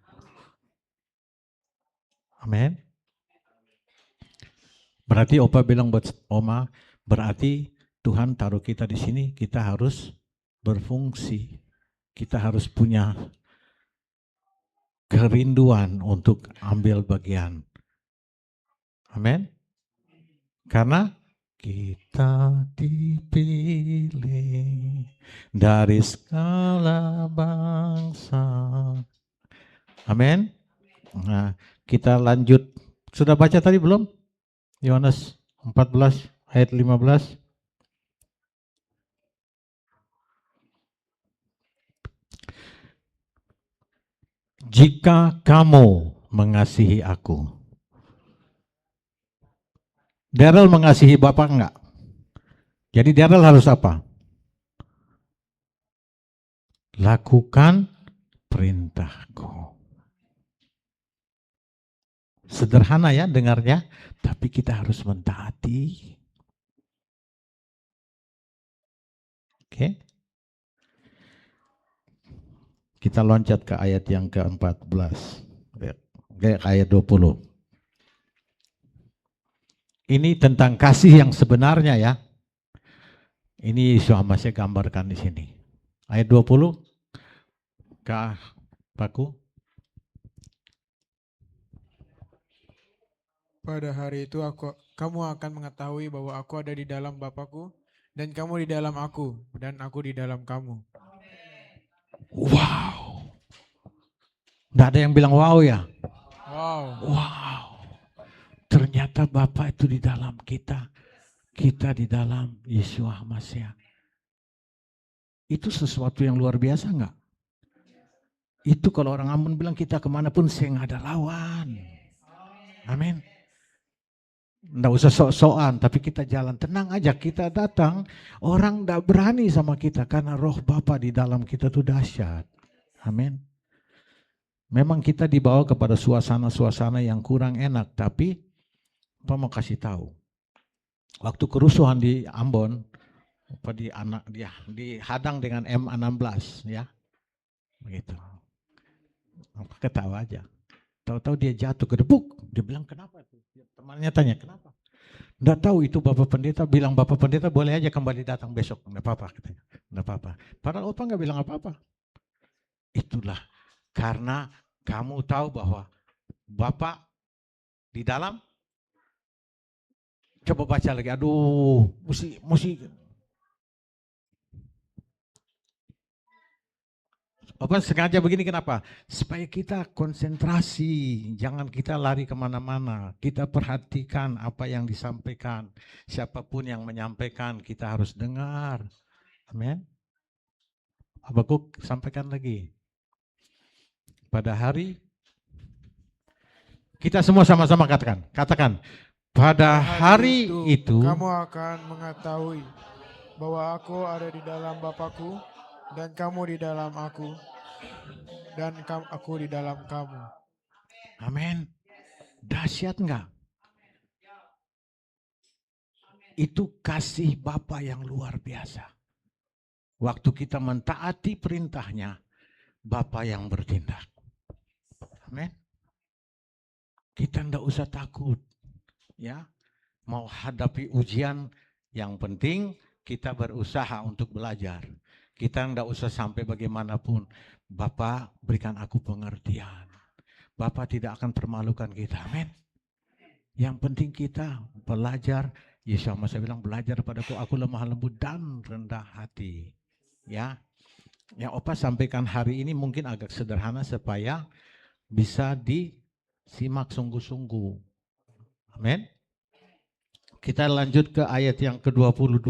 Amin. Berarti Opa bilang buat Oma, berarti Tuhan taruh kita di sini, kita harus berfungsi. Kita harus punya kerinduan untuk ambil bagian. Amin. Karena Kita dipilih dari segala bangsa. Amin. Nah, kita lanjut. Sudah baca tadi belum? Yohanes 14 ayat 15. Jika kamu mengasihi aku. Daryl mengasihi Bapak enggak? Jadi Daryl harus apa? Lakukan perintahku. Sederhana ya dengarnya, tapi kita harus mentaati. Oke. Kita loncat ke ayat yang ke-14. Ke ayat 20. Ini tentang kasih yang sebenarnya ya. Ini Yesus Masih gambarkan di sini. Ayat 20. Kak Paku. Pada hari itu kamu akan mengetahui bahwa aku ada di dalam Bapakku, dan kamu di dalam aku, dan aku di dalam kamu. Wow. Nggak ada yang bilang wow ya? Wow. Wow. Ternyata Bapa itu di dalam kita. Kita di dalam Yesus Masih. Itu sesuatu yang luar biasa enggak? Itu kalau orang Ambon bilang kita kemanapun saya nggak ada lawan. Amin. Nggak usah sok-sokan, tapi kita jalan tenang aja. Kita datang, orang nggak berani sama kita karena roh Bapa di dalam kita tuh dahsyat. Amin. Memang kita dibawa kepada suasana-suasana yang kurang enak, tapi apa mau kasih tahu? Waktu kerusuhan di Ambon, dihadang dengan M16 ya, begitu. Apa ketawa aja. Tahu-tahu dia jatuh kedebuk. Dia bilang kenapa? Temannya tanya kenapa? Nggak tahu itu Bapak Pendeta bilang Bapak Pendeta boleh aja kembali datang besok. Nggak apa-apa katanya. Nggak apa-apa. Padahal Opa nggak bilang apa-apa. Itulah karena kamu tahu bahwa Bapak di dalam. Coba baca lagi. Aduh, mesti. Apa sengaja begini kenapa? Supaya kita konsentrasi, jangan kita lari kemana-mana. Kita perhatikan apa yang disampaikan. Siapapun yang menyampaikan kita harus dengar. Amin. Habakuk sampaikan lagi. Pada hari, kita semua sama-sama katakan. Pada hari itu kamu akan mengetahui bahwa aku ada di dalam Bapakku, dan kamu di dalam aku, dan aku di dalam kamu. Amin. Dahsyat enggak? Itu kasih Bapa yang luar biasa. Waktu kita mentaati perintahnya, Bapa yang bertindak. Amin. Kita enggak usah takut. Ya, mau hadapi ujian, yang penting kita berusaha untuk belajar. Kita enggak usah sampai bagaimanapun. Bapak berikan aku pengertian. Bapak tidak akan permalukan kita. Amin. Yang penting kita belajar. Yesus Masih bilang belajar padaku, aku lemah lembut dan rendah hati. Ya, yang Opa sampaikan hari ini mungkin agak sederhana supaya bisa disimak sungguh-sungguh. Amin. Kita lanjut ke ayat yang ke-22.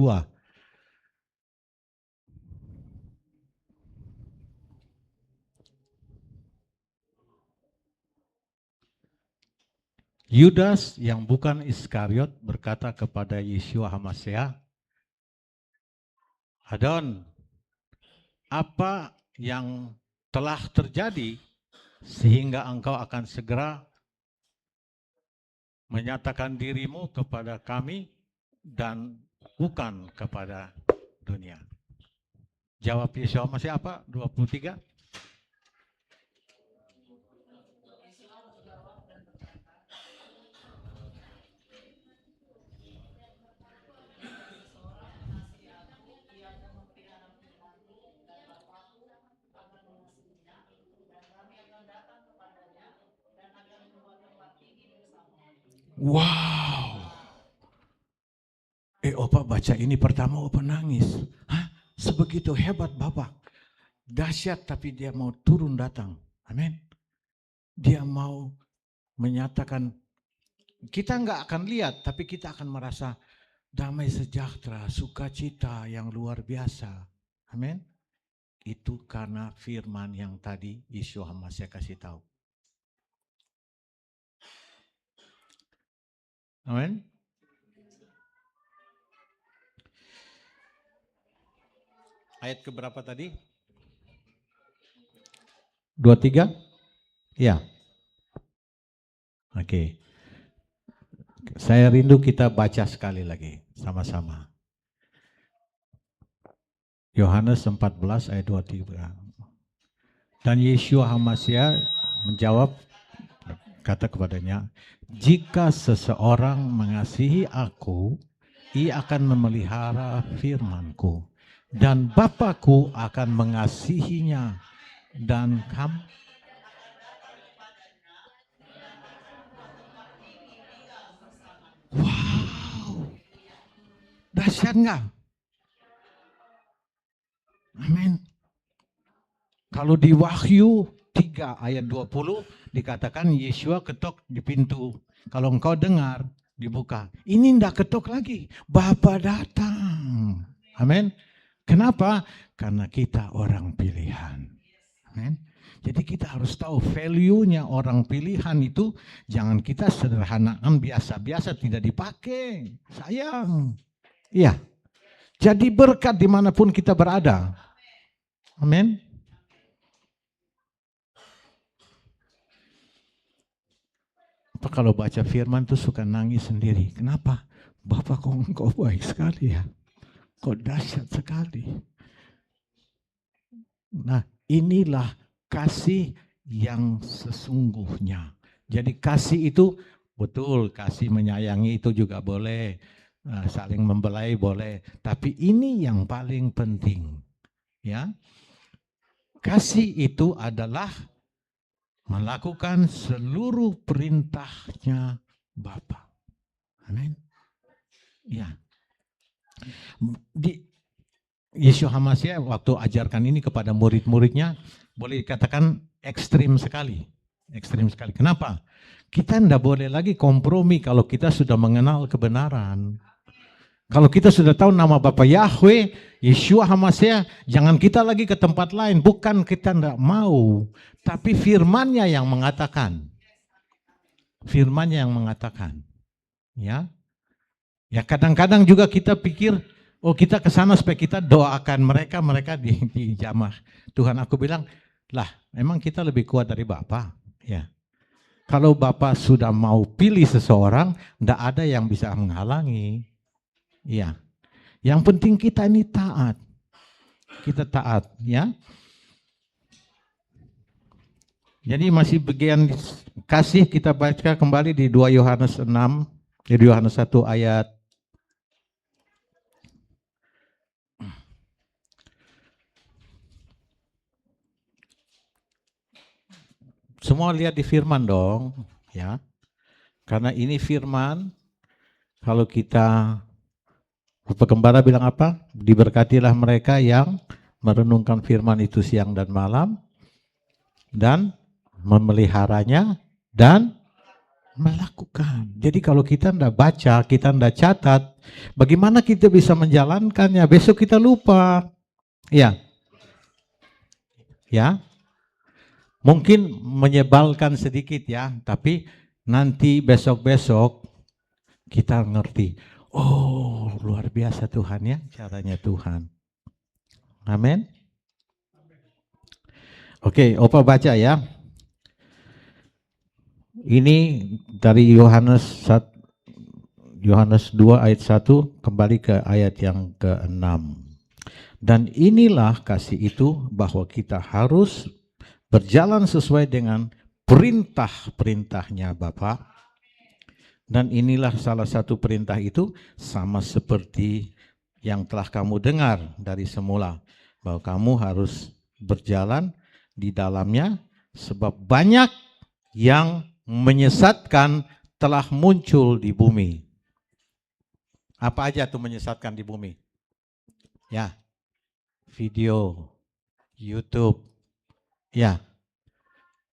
Yudas yang bukan Iskariot berkata kepada Yeshua HaMashiach, Adon, apa yang telah terjadi sehingga engkau akan segera menyatakan dirimu kepada kami dan bukan kepada dunia. Jawab Yeshua HaMashiach apa? 23. Wow. baca ini pertama, Opa nangis. Hah? Sebegitu hebat Bapak. Dahsyat, tapi dia mau turun datang. Amin. Dia mau menyatakan, kita nggak akan lihat, tapi kita akan merasa damai sejahtera, sukacita yang luar biasa. Amin. Itu karena firman yang tadi Yeshua HaMashiach kasih tahu. Amin. Ayat keberapa tadi? 23? Ya. Oke. Saya rindu kita baca sekali lagi sama-sama. Yohanes 14 ayat 23. Dan Yeshua HaMashiach menjawab, kata kepadanya, jika seseorang mengasihi aku, ia akan memelihara firman-Ku, dan Bapa-Ku akan mengasihinya, dan kamu. Wow, dahsyat nggak? Amin. Kalau di Wahyu 3 ayat 20 dikatakan Yeshua ketok di pintu. Kalau engkau dengar, dibuka. Ini tidak ketok lagi. Bapa datang. Amin. Kenapa? Karena kita orang pilihan. Amin. Jadi kita harus tahu value-nya orang pilihan itu. Jangan kita sederhanaan biasa-biasa tidak dipakai. Sayang. Iya. Jadi berkat dimanapun kita berada. Amin. Apa kalau baca firman tuh suka nangis sendiri? Kenapa? Bapak kok engkau baik sekali ya. Kok dahsyat sekali. Nah, inilah kasih yang sesungguhnya. Jadi kasih itu betul, kasih menyayangi itu juga boleh. Saling membelai boleh. Tapi ini yang paling penting. Ya. Kasih itu adalah melakukan seluruh perintahnya Bapa. Amin. Ya. Di Yeshua HaMashiach waktu ajarkan ini kepada murid-muridnya, boleh dikatakan ekstrim sekali. Ekstrim sekali. Kenapa? Kita tidak boleh lagi kompromi kalau kita sudah mengenal kebenaran. Kalau kita sudah tahu nama Bapa Yahweh, Yeshua HaMashiach, jangan kita lagi ke tempat lain. Bukan kita tidak mau, tapi firman-Nya yang mengatakan. Firman-Nya yang mengatakan. Ya. Ya kadang-kadang juga kita pikir, oh kita ke sana supaya kita doakan mereka di jamah. Tuhan aku bilang, lah memang kita lebih kuat dari Bapa. Ya. Kalau Bapa sudah mau pilih seseorang, tidak ada yang bisa menghalangi. Iya. Yang penting kita ini taat. Kita taat, ya. Jadi masih bagian kasih kita baca kembali di 2 Yohanes 6, di Yohanes 1 ayat semua lihat di firman dong, ya. Karena ini firman, kalau kita Bapak Gembara bilang apa? Diberkatilah mereka yang merenungkan firman itu siang dan malam dan memeliharanya dan melakukan. Jadi kalau kita tidak baca, kita tidak catat, bagaimana kita bisa menjalankannya? Besok kita lupa. Ya. Ya. Mungkin menyebalkan sedikit ya, tapi nanti besok-besok kita ngerti. Oh, luar biasa Tuhan ya, caranya Tuhan. Amin. Oke, Opa baca ya. Ini dari Yohanes 2 ayat 1 kembali ke ayat yang ke-6. Dan inilah kasih itu bahwa kita harus berjalan sesuai dengan perintah-perintahnya Bapa. Dan inilah salah satu perintah itu sama seperti yang telah kamu dengar dari semula. Bahwa kamu harus berjalan di dalamnya sebab banyak yang menyesatkan telah muncul di bumi. Apa aja tuh menyesatkan di bumi? Ya, video, YouTube. Ya,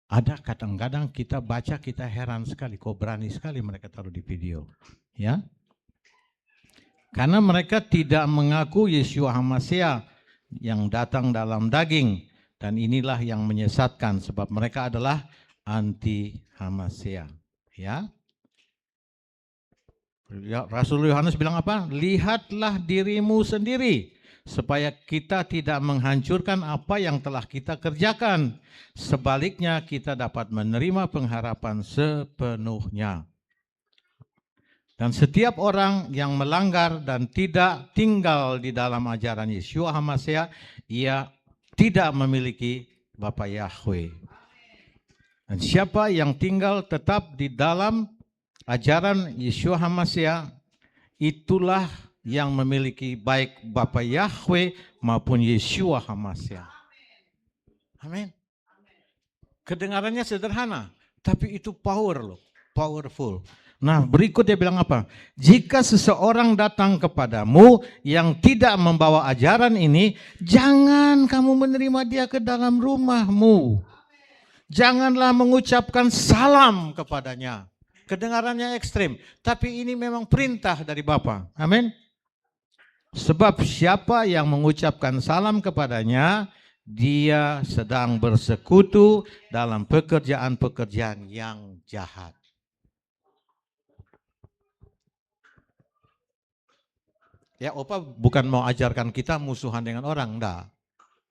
ada kadang-kadang kita baca, kita heran sekali, kok berani sekali mereka taruh di video. Ya, karena mereka tidak mengaku Yeshua HaMashiach yang datang dalam daging. Dan inilah yang menyesatkan, sebab mereka adalah anti HaMashiach. Ya, Rasul Yohanes bilang apa? Lihatlah dirimu sendiri, supaya kita tidak menghancurkan apa yang telah kita kerjakan. Sebaliknya kita dapat menerima pengharapan sepenuhnya. Dan setiap orang yang melanggar dan tidak tinggal di dalam ajaran Yeshua HaMashiach, ia tidak memiliki Bapa Yahweh. Dan siapa yang tinggal tetap di dalam ajaran Yeshua HaMashiach, itulah yang memiliki baik Bapa Yahweh maupun Yeshua HaMashiach. Amin. Kedengarannya sederhana, tapi itu powerful. Nah, berikut dia bilang apa? Jika seseorang datang kepadamu yang tidak membawa ajaran ini, jangan kamu menerima dia ke dalam rumahmu. Janganlah mengucapkan salam kepadanya. Kedengarannya ekstrim, tapi ini memang perintah dari Bapa. Amin. Sebab siapa yang mengucapkan salam kepadanya, dia sedang bersekutu dalam pekerjaan-pekerjaan yang jahat. Ya, Opa bukan mau ajarkan kita musuhan dengan orang, enggak.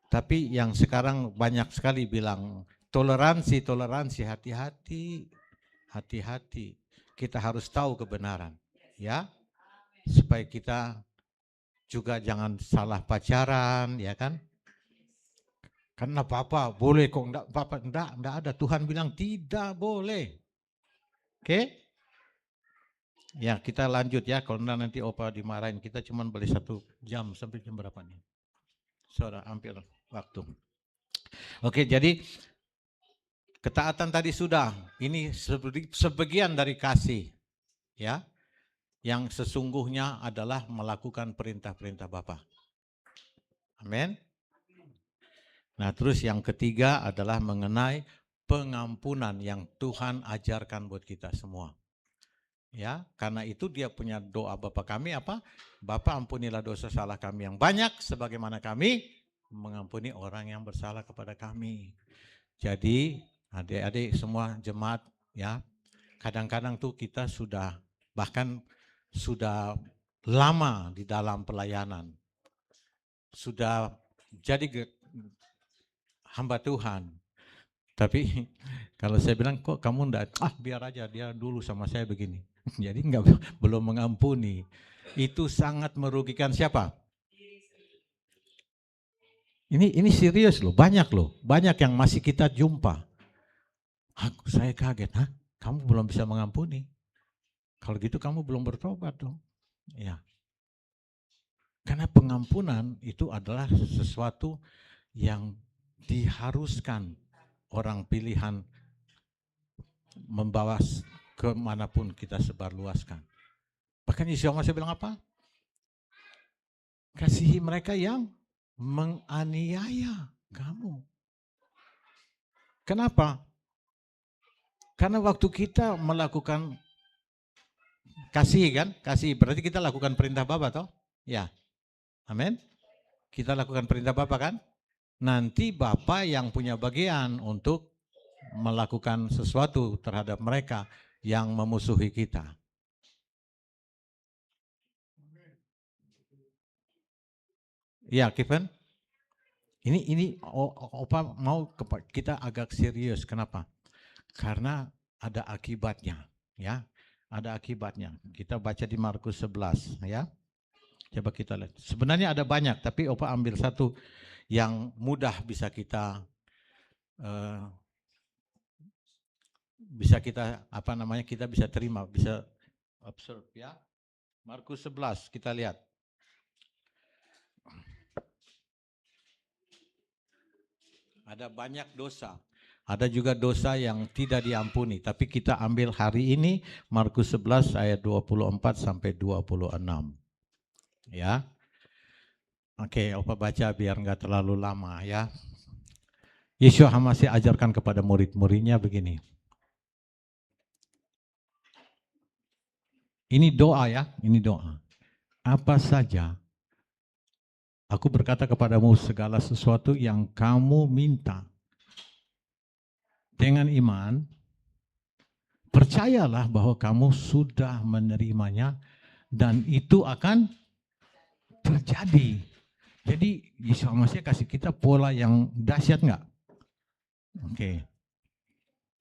Tapi yang sekarang banyak sekali bilang toleransi, hati-hati. Kita harus tahu kebenaran, ya. Supaya kita juga jangan salah pacaran, ya kan? Karena Papa boleh kok, enggak, Papa enggak ada. Tuhan bilang tidak boleh. Oke? Ya, kita lanjut ya, kalau nanti Opa dimarahin, kita cuma boleh 1 jam, sampai jam berapa nih? Sudah hampir waktu. Oke, jadi ketaatan tadi sudah, ini sebagian dari kasih, ya, yang sesungguhnya adalah melakukan perintah-perintah Bapa. Amin. Nah, terus yang ketiga adalah mengenai pengampunan yang Tuhan ajarkan buat kita semua. Ya, karena itu dia punya doa Bapa kami apa? Bapa, ampunilah dosa salah kami yang banyak sebagaimana kami mengampuni orang yang bersalah kepada kami. Jadi adik-adik semua jemaat, ya, kadang-kadang tuh kita sudah bahkan sudah lama di dalam pelayanan, sudah jadi hamba Tuhan. Tapi kalau saya bilang, kok kamu enggak, biar aja dia dulu sama saya begini. Jadi belum mengampuni. Itu sangat merugikan siapa? Ini serius loh, banyak yang masih kita jumpa. Saya kaget, kamu belum bisa mengampuni. Kalau gitu kamu belum bertobat dong. Ya. Karena pengampunan itu adalah sesuatu yang diharuskan orang pilihan membawa kemanapun kita sebarluaskan. Bahkan Yesus masih bilang apa? Kasihi mereka yang menganiaya kamu. Kenapa? Karena waktu kita melakukan kasih kan? Kasih berarti kita lakukan perintah Bapa toh? Ya. Amin. Kita lakukan perintah Bapa kan? Nanti Bapa yang punya bagian untuk melakukan sesuatu terhadap mereka yang memusuhi kita. Ya, Kevin. Ini Opa mau kita agak serius. Kenapa? Karena ada akibatnya, ya. Ada akibatnya. Kita baca di Markus 11, ya. Coba kita lihat. Sebenarnya ada banyak, tapi Opa ambil satu yang mudah bisa kita kita bisa terima, bisa observe, ya. Markus 11 kita lihat. Ada banyak dosa. Ada juga dosa yang tidak diampuni, tapi kita ambil hari ini Markus 11 ayat 24 sampai 26. Ya. Oke, Opa baca biar nggak terlalu lama ya. Yeshua HaMashiach ajarkan kepada murid-muridnya begini. Ini doa ya, ini doa. Apa saja aku berkata kepadamu segala sesuatu yang kamu minta dengan iman, percayalah bahwa kamu sudah menerimanya dan itu akan terjadi. Jadi Yesus Masih kasih kita pola yang dahsyat nggak? Oke.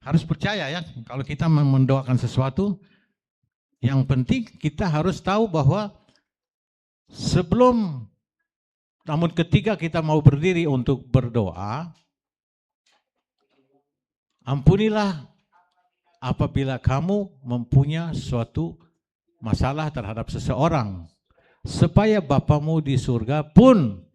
Harus percaya ya, kalau kita mendoakan sesuatu, yang penting kita harus tahu bahwa namun ketika kita mau berdiri untuk berdoa, ampunilah apabila kamu mempunyai suatu masalah terhadap seseorang, supaya Bapamu di surga pun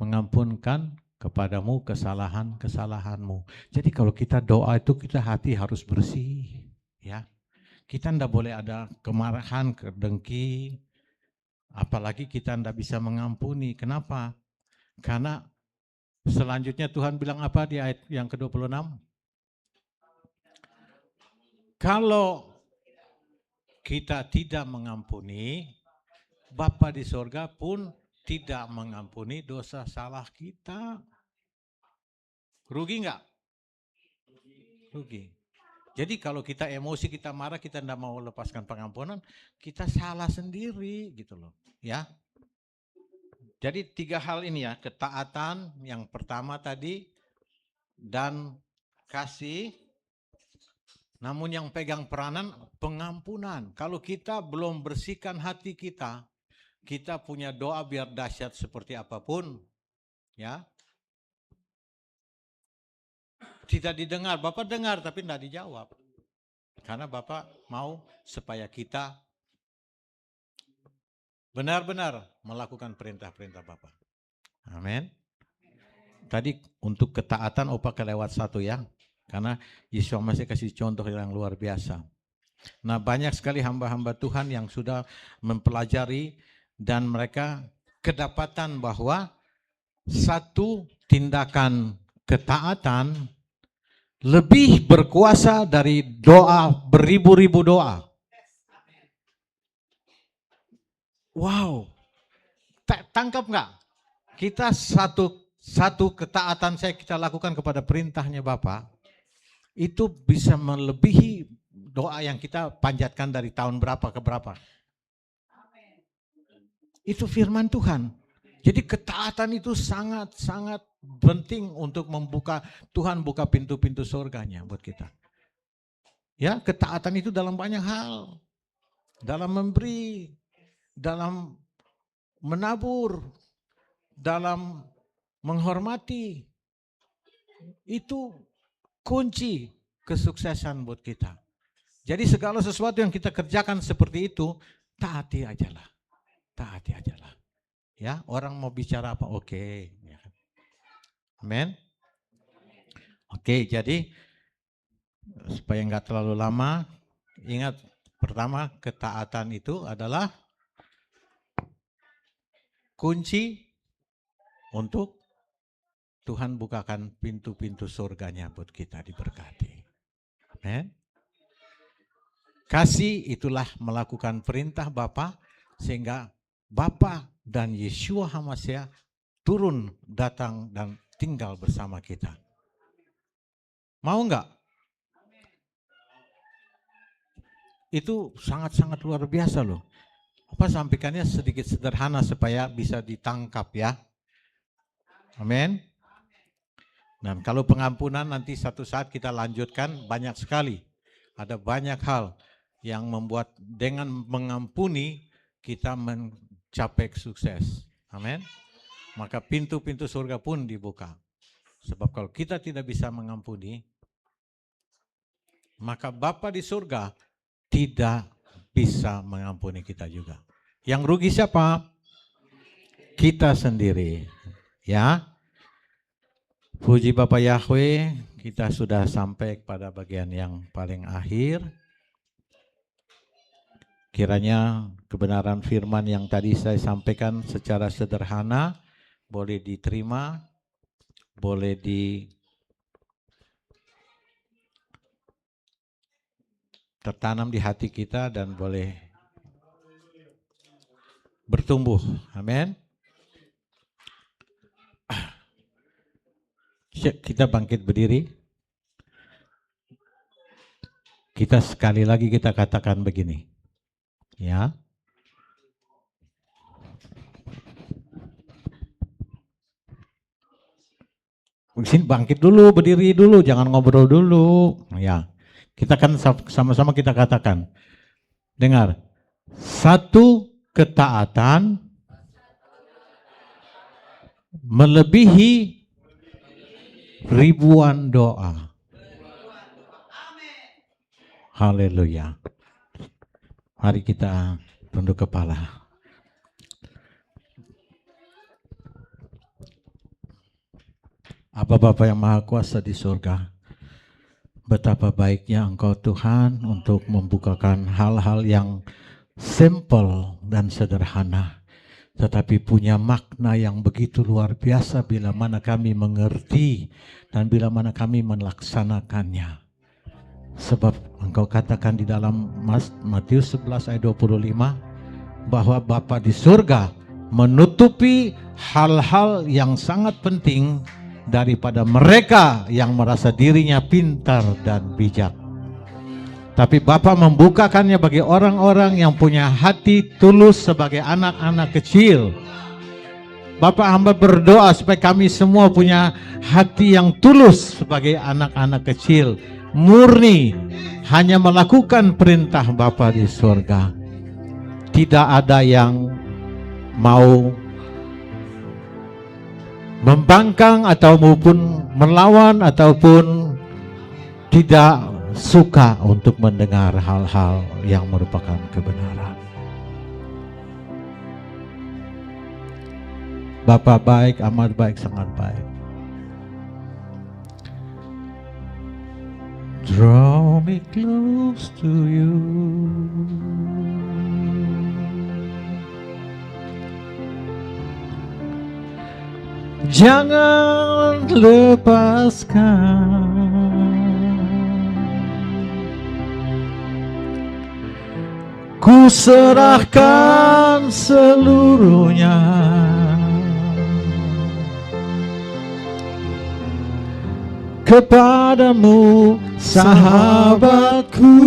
mengampunkan kepadamu kesalahan-kesalahanmu. Jadi kalau kita doa itu kita hati harus bersih, ya. Kita tidak boleh ada kemarahan, kedengki, apalagi kita tidak bisa mengampuni. Kenapa? Karena selanjutnya Tuhan bilang apa di ayat yang ke-26? Kalau kita tidak mengampuni, Bapa di sorga pun tidak mengampuni dosa salah kita. Rugi enggak? Rugi. Jadi kalau kita emosi, kita marah, kita tidak mau lepaskan pengampunan, kita salah sendiri gitu loh. Ya. Jadi 3 hal ini ya, ketaatan yang pertama tadi dan kasih. Namun yang pegang peranan pengampunan. Kalau kita belum bersihkan hati kita, kita punya doa biar dahsyat seperti apapun, ya, tidak didengar. Bapak dengar tapi tidak dijawab. Karena Bapak mau supaya kita benar-benar melakukan perintah-perintah Bapak. Amin. Tadi untuk ketaatan Opa kelewat 1 ya. Karena Yesus masih kasih contoh yang luar biasa. Nah, banyak sekali hamba-hamba Tuhan yang sudah mempelajari dan mereka kedapatan bahwa satu tindakan ketaatan lebih berkuasa dari doa beribu-ribu doa. Wow, tangkap nggak? Kita satu ketaatan kita lakukan kepada perintahnya Bapak, itu bisa melebihi doa yang kita panjatkan dari tahun berapa ke berapa. Itu firman Tuhan. Jadi ketaatan itu sangat-sangat penting untuk membuka, Tuhan buka pintu-pintu surganya buat kita. Ya, ketaatan itu dalam banyak hal. Dalam memberi, dalam menabur, dalam menghormati. Itu kunci kesuksesan buat kita. Jadi segala sesuatu yang kita kerjakan seperti itu, taati ajalah. Taati ajalah. Ya, orang mau bicara apa? Oke. Ya. Amin. Oke, jadi supaya nggak terlalu lama, ingat pertama ketaatan itu adalah kunci untuk Tuhan bukakan pintu-pintu surganya buat kita diberkati. Amin. Kasih itulah melakukan perintah Bapa sehingga Bapa dan Yeshua HaMashiach turun, datang dan tinggal bersama kita. Mau enggak? Itu sangat-sangat luar biasa loh. Apa sampaikannya sedikit sederhana supaya bisa ditangkap ya. Amin. Dan kalau pengampunan nanti satu saat kita lanjutkan banyak sekali. Ada banyak hal yang membuat dengan mengampuni kita mencapai sukses. Amin. Maka pintu-pintu surga pun dibuka. Sebab kalau kita tidak bisa mengampuni, maka Bapa di surga tidak bisa mengampuni kita juga. Yang rugi siapa? Kita sendiri. Ya. Puji Bapak Yahweh, kita sudah sampai pada bagian yang paling akhir. Kiranya kebenaran firman yang tadi saya sampaikan secara sederhana boleh diterima, boleh tertanam di hati kita dan boleh bertumbuh. Amin. Kita bangkit berdiri. Kita sekali lagi kita katakan begini. Ya. Sini bangkit dulu, berdiri dulu, jangan ngobrol dulu. Ya. Kita kan sama-sama kita katakan. Dengar. Satu ketaatan melebihi ribuan doa. Haleluya. Mari kita tunduk kepala. Bapa yang Maha Kuasa di surga, betapa baiknya Engkau Tuhan untuk membukakan hal-hal yang simple dan sederhana, tetapi punya makna yang begitu luar biasa bila mana kami mengerti dan bila mana kami melaksanakannya. Sebab Engkau katakan di dalam Matius 11 ayat 25 bahwa Bapa di surga menutupi hal-hal yang sangat penting daripada mereka yang merasa dirinya pintar dan bijak. Tapi Bapa membukakannya bagi orang-orang yang punya hati tulus sebagai anak-anak kecil. Bapa, hamba berdoa supaya kami semua punya hati yang tulus sebagai anak-anak kecil, murni, hanya melakukan perintah Bapa di surga. Tidak ada yang mau membangkang ataupun melawan ataupun tidak suka untuk mendengar hal-hal yang merupakan kebenaran. Bapa baik, amat baik, sangat baik. Draw me close to you. Jangan lepaskan. Ku serahkan seluruhnya. Kepadamu sahabatku,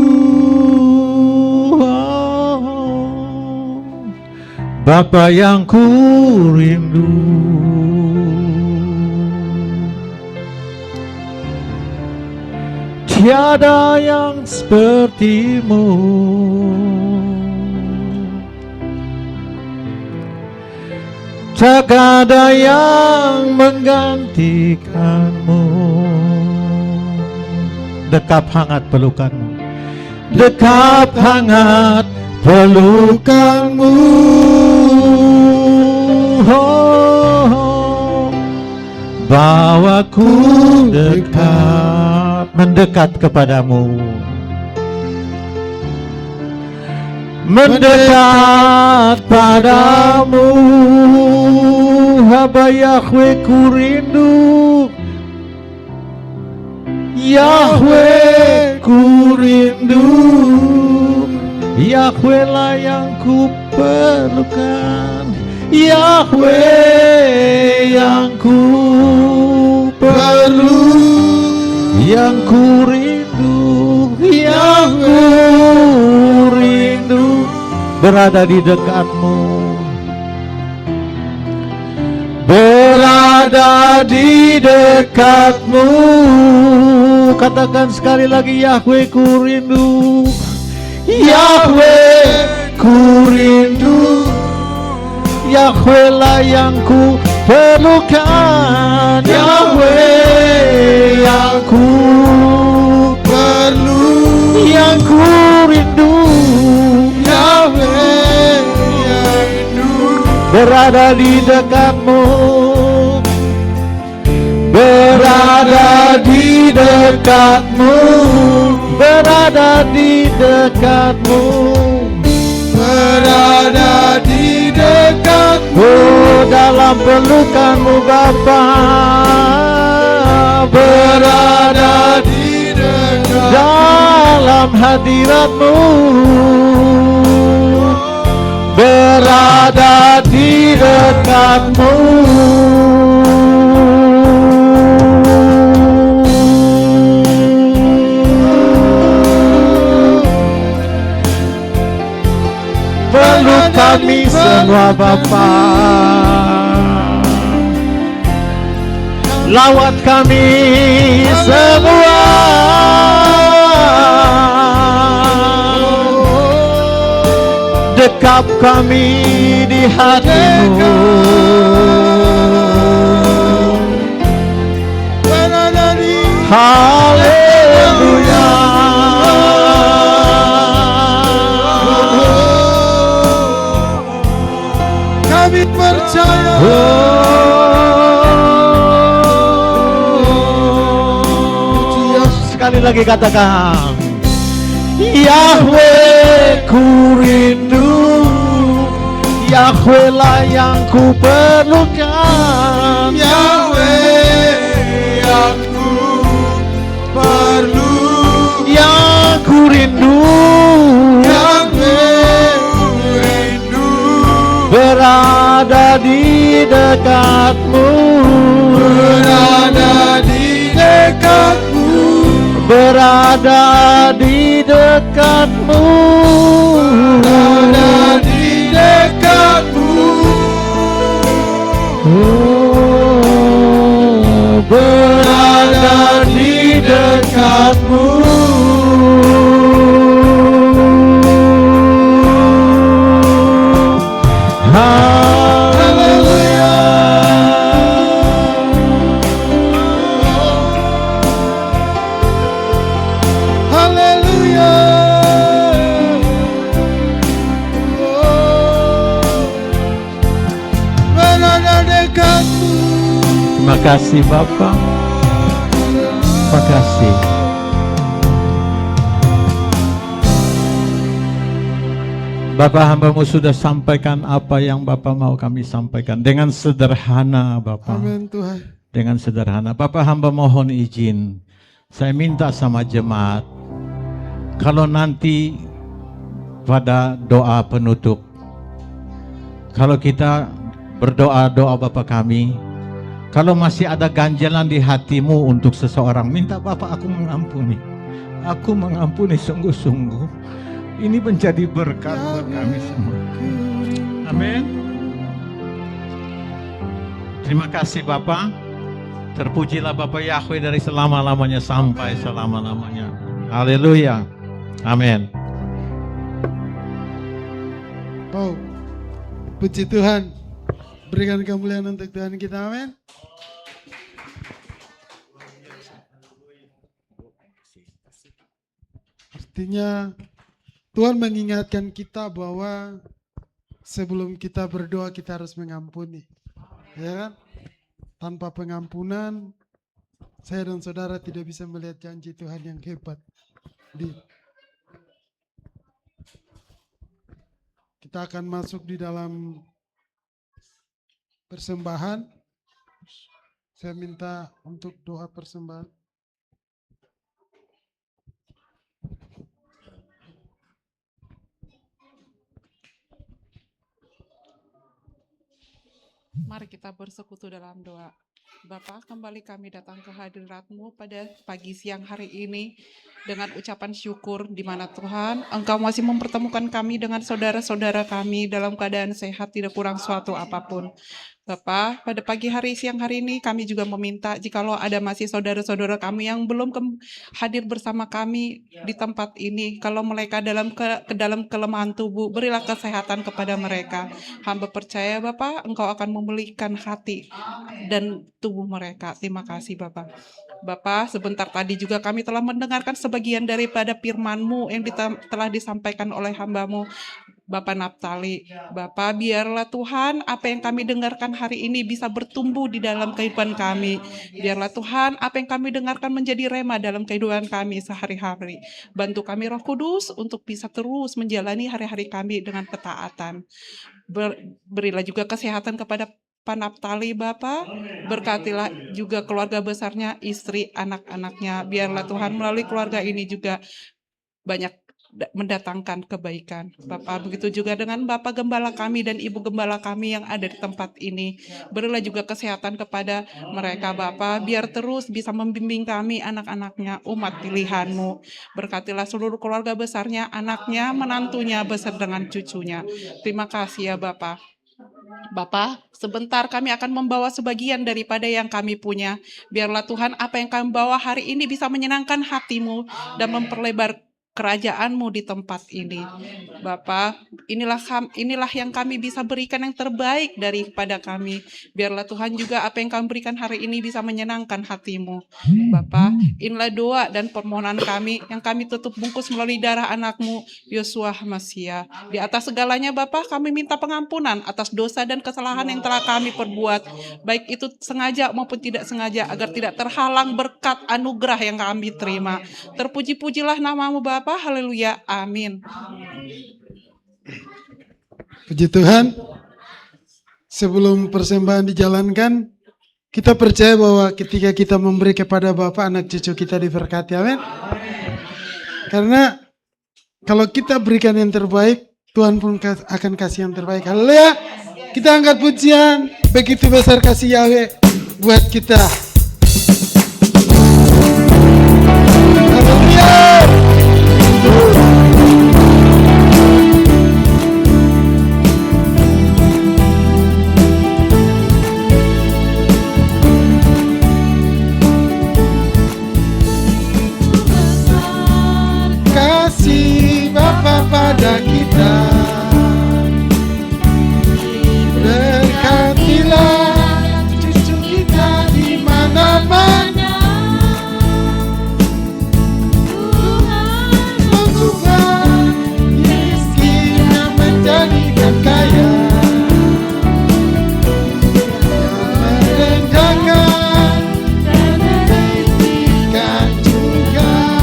Bapa yang ku rindu. Tiada yang sepertimu, tak ada yang menggantikanmu. Dekap hangat pelukanmu, dekap hangat pelukanmu. Oh, bawaku dekat, mendekat kepadamu, mendekat padamu. Hamba Yahweh ku rindu, Yahweh ku rindu, Yahweh lah yang ku perlukan, Yahweh yang ku perlu, yang ku rindu, yang ku rindu berada di dekatmu, berada di dekatmu. Katakan sekali lagi, Yahweh ku rindu, Yahweh ku rindu, Yahweh lah yang ku perlukan, Yahweh yang ku perlu, yang ku rindu, Yahweh yang rindu berada di dekatmu, berada di dekatmu, berada di dekatmu. berada di dekatmu, Oh, dalam pelukanmu Bapa, berada di dekatmu, dalam hadiratmu, berada di dekatmu. Peluk kami semua Bapa, lawat kami semua, dekap kami di hatimu, berada di haleluya. kami percaya. Sekali lagi katakan, Yahweh ku rindu, Yahweh lah yang ku perlukan, Yahweh yang ku perlu, yang ku rindu, Yahweh ku rindu, berada di dekatmu, berada di dekatmu, berada di dekatmu, berada di dekatmu, oh, berada di dekatmu. Haleluya. haleluya. Berada dekatmu, Terima kasih Bapak. Terima kasih. Bapak, hambamu sudah sampaikan apa yang Bapak mau kami sampaikan dengan sederhana Bapak. amin Tuhan. Dengan sederhana. Bapak, hamba mohon izin. Saya minta sama jemaat, kalau nanti pada doa penutup, kalau kita berdoa-doa Bapak kami, kalau masih ada ganjalan di hatimu untuk seseorang, minta Bapak, aku mengampuni. Aku mengampuni sungguh-sungguh. Ini menjadi berkat buat kami semua. Amin. Terima kasih Bapak. Terpujilah Bapak Yahweh dari selama-lamanya sampai selama-lamanya. Haleluya. Amin. Oh, puji Tuhan. Berikan kemuliaan untuk Tuhan kita, amin. Artinya Tuhan mengingatkan kita bahwa sebelum kita berdoa kita harus mengampuni. Ya kan? Tanpa pengampunan saya dan saudara tidak bisa melihat janji Tuhan yang hebat. Kita akan masuk di dalam persembahan. Saya minta untuk doa persembahan. Mari kita bersekutu dalam doa. Bapa, kembali kami datang ke hadirat-Mu pada pagi siang hari ini dengan ucapan syukur di mana Tuhan, Engkau masih mempertemukan kami dengan saudara-saudara kami dalam keadaan sehat, tidak kurang suatu apapun. Bapa, pada pagi hari siang hari ini kami juga meminta jikalau ada masih saudara-saudara kami yang belum hadir bersama kami di tempat ini, kalau mereka dalam kelemahan tubuh, berilah kesehatan kepada mereka. Hamba percaya Bapa, Engkau akan memulihkan hati dan tubuh mereka. Terima kasih Bapa. Bapa, sebentar tadi juga kami telah mendengarkan sebagian daripada firman-Mu yang telah disampaikan oleh hamba-Mu. Bapak Naftali. Bapak, biarlah Tuhan apa yang kami dengarkan hari ini bisa bertumbuh di dalam kehidupan kami. Biarlah Tuhan apa yang kami dengarkan menjadi rema dalam kehidupan kami sehari-hari. Bantu kami Roh Kudus untuk bisa terus menjalani hari-hari kami dengan ketaatan. Berilah juga kesehatan kepada Pak Naftali Bapak, berkatilah juga keluarga besarnya, istri, anak-anaknya. Biarlah Tuhan melalui keluarga ini juga banyak mendatangkan kebaikan. Bapak, begitu juga dengan Bapak Gembala kami dan Ibu Gembala kami yang ada di tempat ini. Berilah juga kesehatan kepada mereka Bapak, biar terus bisa membimbing kami anak-anaknya, umat pilihan-Mu. Berkatilah seluruh keluarga besarnya, anaknya, menantunya, beserta dengan cucunya. Terima kasih ya Bapak. Bapak, sebentar kami akan membawa sebagian daripada yang kami punya. Biarlah Tuhan apa yang kami bawa hari ini bisa menyenangkan hati-Mu dan memperlebar kerajaan-Mu di tempat ini. Bapak, inilah yang kami bisa berikan yang terbaik daripada kami. Biarlah Tuhan juga apa yang kami berikan hari ini bisa menyenangkan hati-Mu. Bapak, inilah doa dan permohonan kami yang kami tutup bungkus melalui darah anak-Mu, Yosua Masia. Di atas segalanya Bapak, kami minta pengampunan atas dosa dan kesalahan yang telah kami perbuat, baik itu sengaja maupun tidak sengaja, agar tidak terhalang berkat anugerah yang kami terima. Terpuji-pujilah nama-Mu Bapa, haleluya, amin. Puji Tuhan. Sebelum persembahan dijalankan, kita percaya bahwa ketika kita memberi kepada Bapa, anak cucu kita diberkati, amin. Karena kalau kita berikan yang terbaik, Tuhan pun akan kasih yang terbaik. Haleluya. Kita angkat pujian, begitu besar kasih Yahweh buat kita. Haleluya. Kasih Bapa pada kita, berkatilah cucu kita di mana-mana. Tuhan mengubah miskinnya menjadikan kaya, merendahkan dan meninggikan juga.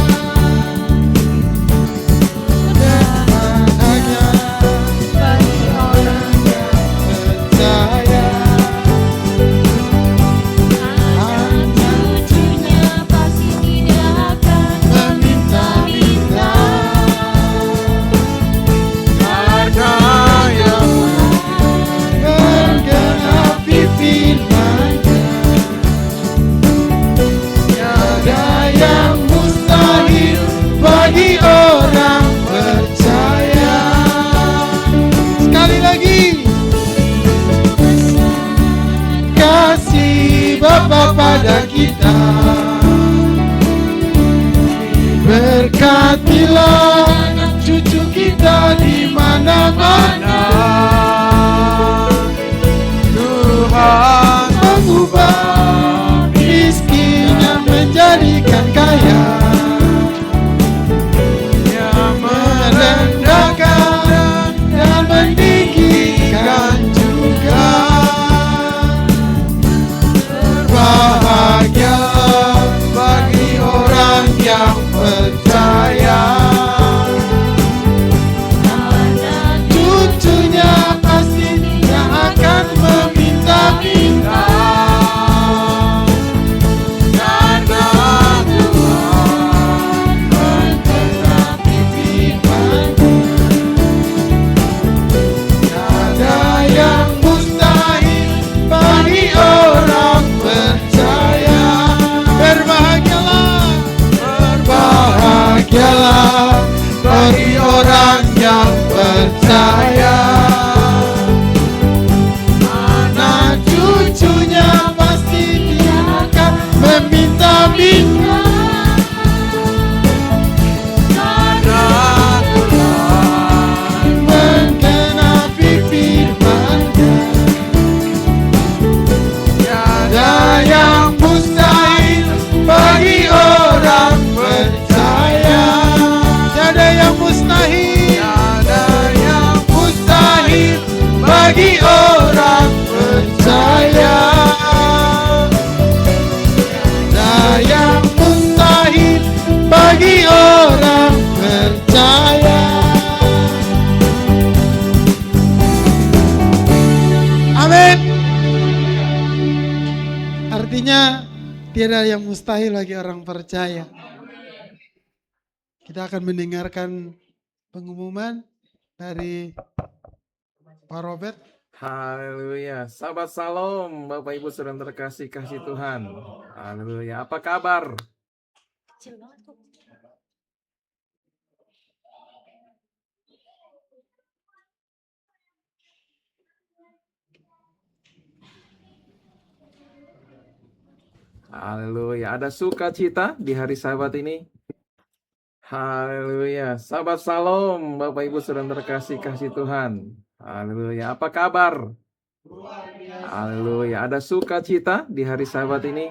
Pada kita, berkatilah cucu kita di mana-mana. Tuhan mengubah miskinnya menjadikan kaya, yang merendahkan dan meninggikan juga. Bahagia bagi orang yang percaya, cucunya pasti dia akan meminta-minta. Karena Tuhan menggenapi firman-Nya, tiada yang mustahil bagi orang percaya. Berbahagialah, berbahagialah bagi orang yang percaya. Anak cucunya pasti dia akan meminta-minta. Karena Tuhan menggenapi firman-Nya, tiada yang mustahil bagi orang percaya. Tiada yang mustahil, tiada yang orang percaya. Ada yang mustahil bagi orang percaya. Amin. Artinya tiada yang mustahil bagi orang percaya. Kita akan mendengarkan pengumuman dari Pak Robert. Haleluya. Sahabat Salom, Bapak Ibu saudara terkasih kasih Tuhan. Haleluya. Apa kabar? Haleluya. Ada sukacita di hari Sabat ini? Haleluya. Sahabat Salom, Bapak Ibu saudara terkasih kasih Tuhan. Haleluya. Apa kabar? Haleluya. Ada sukacita di hari Sabat ini?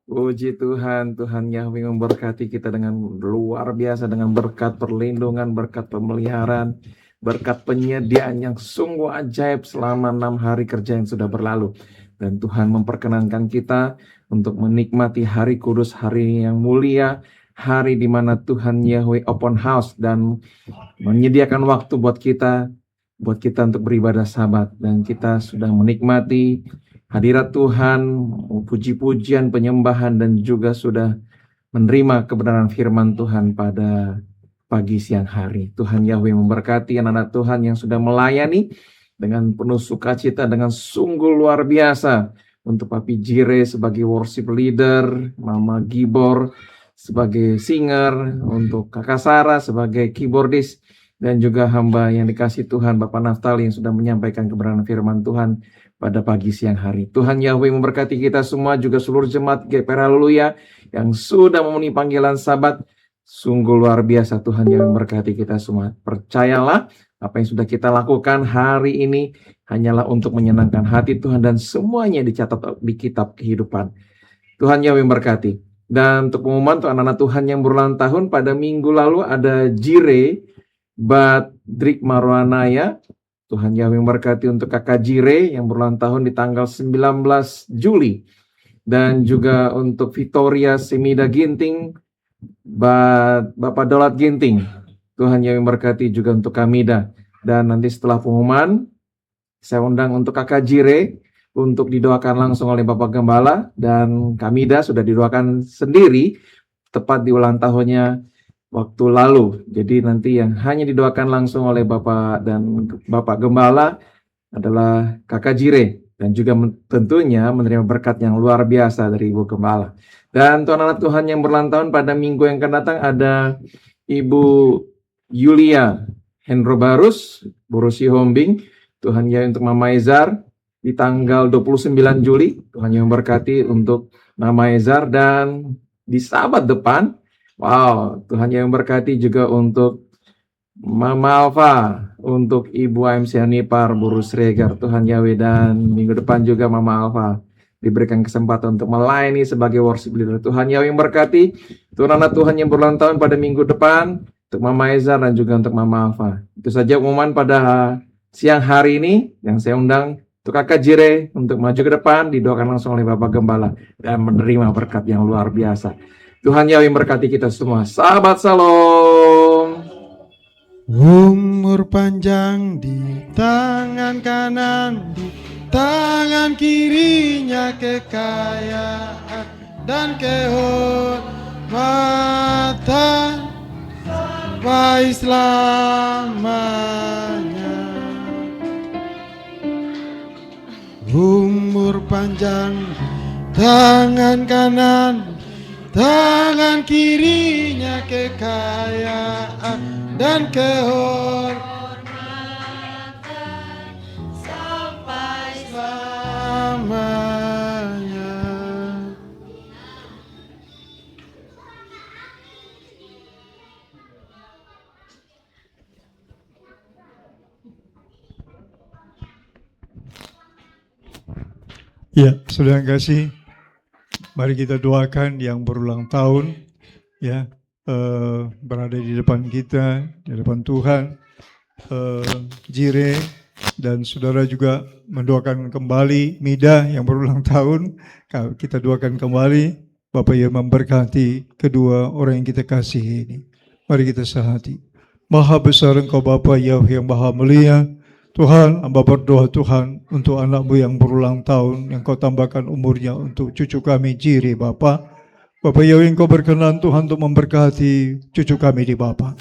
Puji Tuhan, Tuhan Yahweh memberkati kita dengan luar biasa, dengan berkat perlindungan, berkat pemeliharaan, berkat penyediaan yang sungguh ajaib selama 6 hari kerja yang sudah berlalu. Dan Tuhan memperkenankan kita untuk menikmati hari kudus, hari yang mulia, hari di mana Tuhan Yahweh open house dan menyediakan waktu buat kita untuk beribadah Sabat. Dan kita sudah menikmati hadirat Tuhan, puji-pujian, penyembahan, dan juga sudah menerima kebenaran firman Tuhan pada pagi siang hari. Tuhan Yahweh memberkati anak-anak Tuhan yang sudah melayani dengan penuh sukacita, dengan sungguh luar biasa. Untuk Papi Jire sebagai worship leader, Mama Gibor sebagai singer, untuk Kakak Sarah sebagai keyboardist, dan juga hamba yang dikasih Tuhan, Bapak Naftali yang sudah menyampaikan kebenaran firman Tuhan pada pagi siang hari. Tuhan Yahweh memberkati kita semua, juga seluruh jemaat GPR Haleluya yang sudah memenuhi panggilan Sabat. Sungguh luar biasa, Tuhan Yahweh memberkati kita semua. Percayalah, apa yang sudah kita lakukan hari ini hanyalah untuk menyenangkan hati Tuhan, dan semuanya dicatat di kitab kehidupan. Tuhan Yahweh memberkati. Dan untuk pengumuman untuk anak-anak Tuhan yang berulang tahun, pada minggu lalu ada Jire Badrik Marwanaya. Tuhan Yahweh memberkati untuk kakak Jire yang berulang tahun di tanggal 19 Juli. Dan juga untuk Victoria Semida Ginting, Bapak Dolat Ginting. Tuhan Yahweh memberkati juga untuk Kamida. Dan nanti setelah pengumuman, saya undang untuk kakak Jire untuk didoakan langsung oleh Bapak Gembala, dan Kamida sudah didoakan sendiri tepat di ulang tahunnya waktu lalu. Jadi nanti yang hanya didoakan langsung oleh Bapak dan Bapak Gembala adalah kakak Jire, dan juga tentunya menerima berkat yang luar biasa dari Ibu Gembala. Dan Tuhan anak Tuhan yang berulang tahun pada minggu yang akan datang ada Ibu Yulia Hendro Barus, Borusi Hombing. Tuhan ya untuk Mama Ezar di tanggal 29 Juli. Tuhan yang memberkati untuk Mama Ezar. Dan di Sabat depan, wow, Tuhan yang memberkati juga untuk Mama Alfa, untuk Ibu AMC Hanipar, Burus Regar. Tuhan Yahweh. Dan minggu depan juga Mama Alfa diberikan kesempatan untuk melayani sebagai worship leader. Tuhan Yahweh memberkati. Tuhan anak Tuhan yang berulang tahun pada minggu depan, untuk Mama Ezar dan juga untuk Mama Alfa. Itu saja pengumuman pada siang hari ini yang saya undang untuk kakak Jire untuk maju ke depan, didoakan langsung oleh Bapak Gembala dan menerima berkat yang luar biasa. Tuhan Yahweh memberkati kita semua. Sahabat Salom. Umur panjang di tangan kanan, di tangan kirinya kekayaan dan kehormatan sampai selamanya. Umur panjang di tangan kanan, tangan kirinya kekayaan dan kehormatan sampai selamanya. Ya, saudara yang kasih, mari kita doakan yang berulang tahun, ya, berada di depan kita, di depan Tuhan. Jire Dan saudara juga mendoakan kembali Mida yang berulang tahun. Kita doakan kembali Bapak yang memberkati kedua orang yang kita kasihi ini. Mari kita sehati. Maha besar Engkau Bapa Yahweh yang maha mulia. Tuhan, hamba berdoa Tuhan untuk anakmu yang berulang tahun, yang kau tambahkan umurnya untuk cucu kami Jiri Bapa. Bapak Yahweh Engkau berkenan Tuhan untuk memberkati cucu kami di Bapa.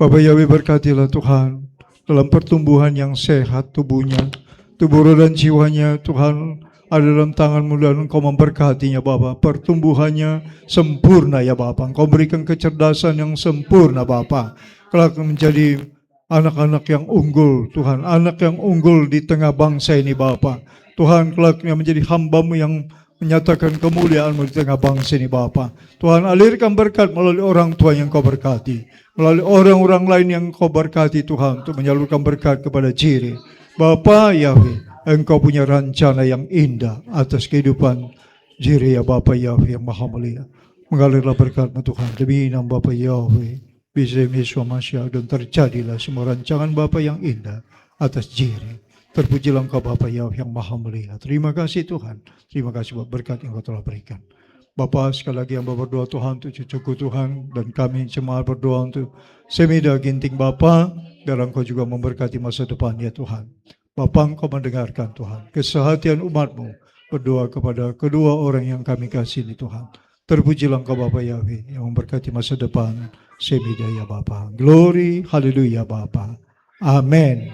Bapak Yahweh berkatilah Tuhan dalam pertumbuhan yang sehat tubuhnya, tubuh roh dan jiwanya Tuhan ada dalam tangan-Mu dan Engkau memberkatinya Bapa. Pertumbuhannya sempurna ya Bapa. Engkau berikan kecerdasan yang sempurna Bapa. Kelak menjadi anak-anak yang unggul Tuhan, anak yang unggul di tengah bangsa ini Bapa. Tuhan kelaknya menjadi hamba-Mu yang menyatakan kemuliaan-Mu di tengah bangsa ini Bapa. Tuhan alirkan berkat melalui orang tua yang Kau berkati, melalui orang-orang lain yang Kau berkati Tuhan untuk menyalurkan berkat kepada Jiri. Bapa Yahweh, Engkau punya rencana yang indah atas kehidupan Jiri ya Bapa Yahweh yang maha mulia. Mengalirlah berkat-Mu Tuhan demi nama Bapa Yahweh, bisa Yesus Masya, dan terjadilah semua rancangan Bapa yang indah atas Jiri. Terpujilah Engkau Bapa Yahweh yang maha mulia. Terima kasih Tuhan. Terima kasih buat berkat yang Kau telah berikan. Bapa, sekali lagi hamba berdoa Tuhan untuk cucuku Tuhan, dan kami jemaat berdoa untuk Semida Ginting Bapa, biar Engkau juga memberkati masa depannya Tuhan. Bapa, Engkau mendengarkan Tuhan kesehatian umat-Mu, berdoa kepada kedua orang yang kami kasihi Tuhan. Terpujilah Engkau Bapa Yahweh yang memberkati masa depan Semida ya Bapa. Glory, haleluya Bapa. Amin.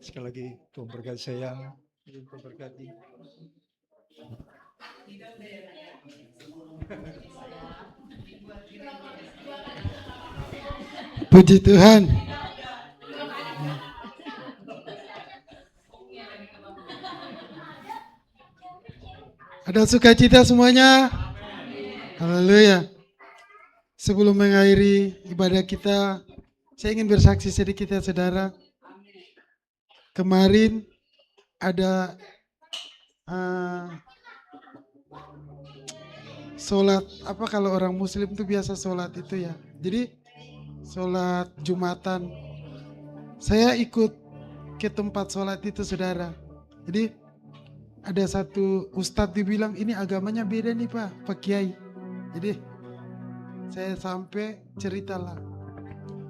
Sekali lagi Tuhan berkati sayang, Tuhan berkati. Puji Tuhan. Ada sukacita semuanya? Haleluya. Sebelum mengakhiri ibadah kita, saya ingin bersaksi sedikit ya saudara. Kemarin ada sholat, apa kalau orang muslim itu biasa sholat itu ya. Jadi sholat Jumatan. Saya ikut ke tempat sholat itu saudara. Jadi ada satu ustadz dibilang ini agamanya beda nih Pak Kiai. Jadi saya sampai ceritalah.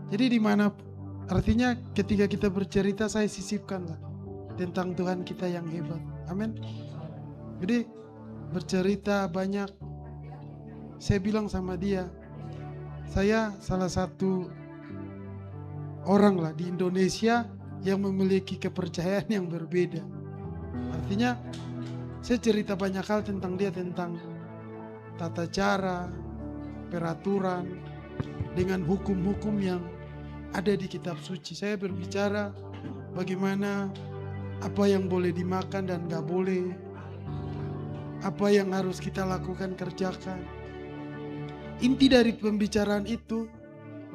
Jadi di mana artinya ketika kita bercerita saya sisipkanlah tentang Tuhan kita yang hebat. Amin. Jadi bercerita banyak. Saya bilang sama dia, saya salah satu orang lah di Indonesia yang memiliki kepercayaan yang berbeda. Artinya saya cerita banyak hal tentang dia, tentang tata cara, peraturan, dengan hukum-hukum yang ada di kitab suci. Saya berbicara bagaimana apa yang boleh dimakan dan gak boleh, apa yang harus kita lakukan, kerjakan. Inti dari pembicaraan itu,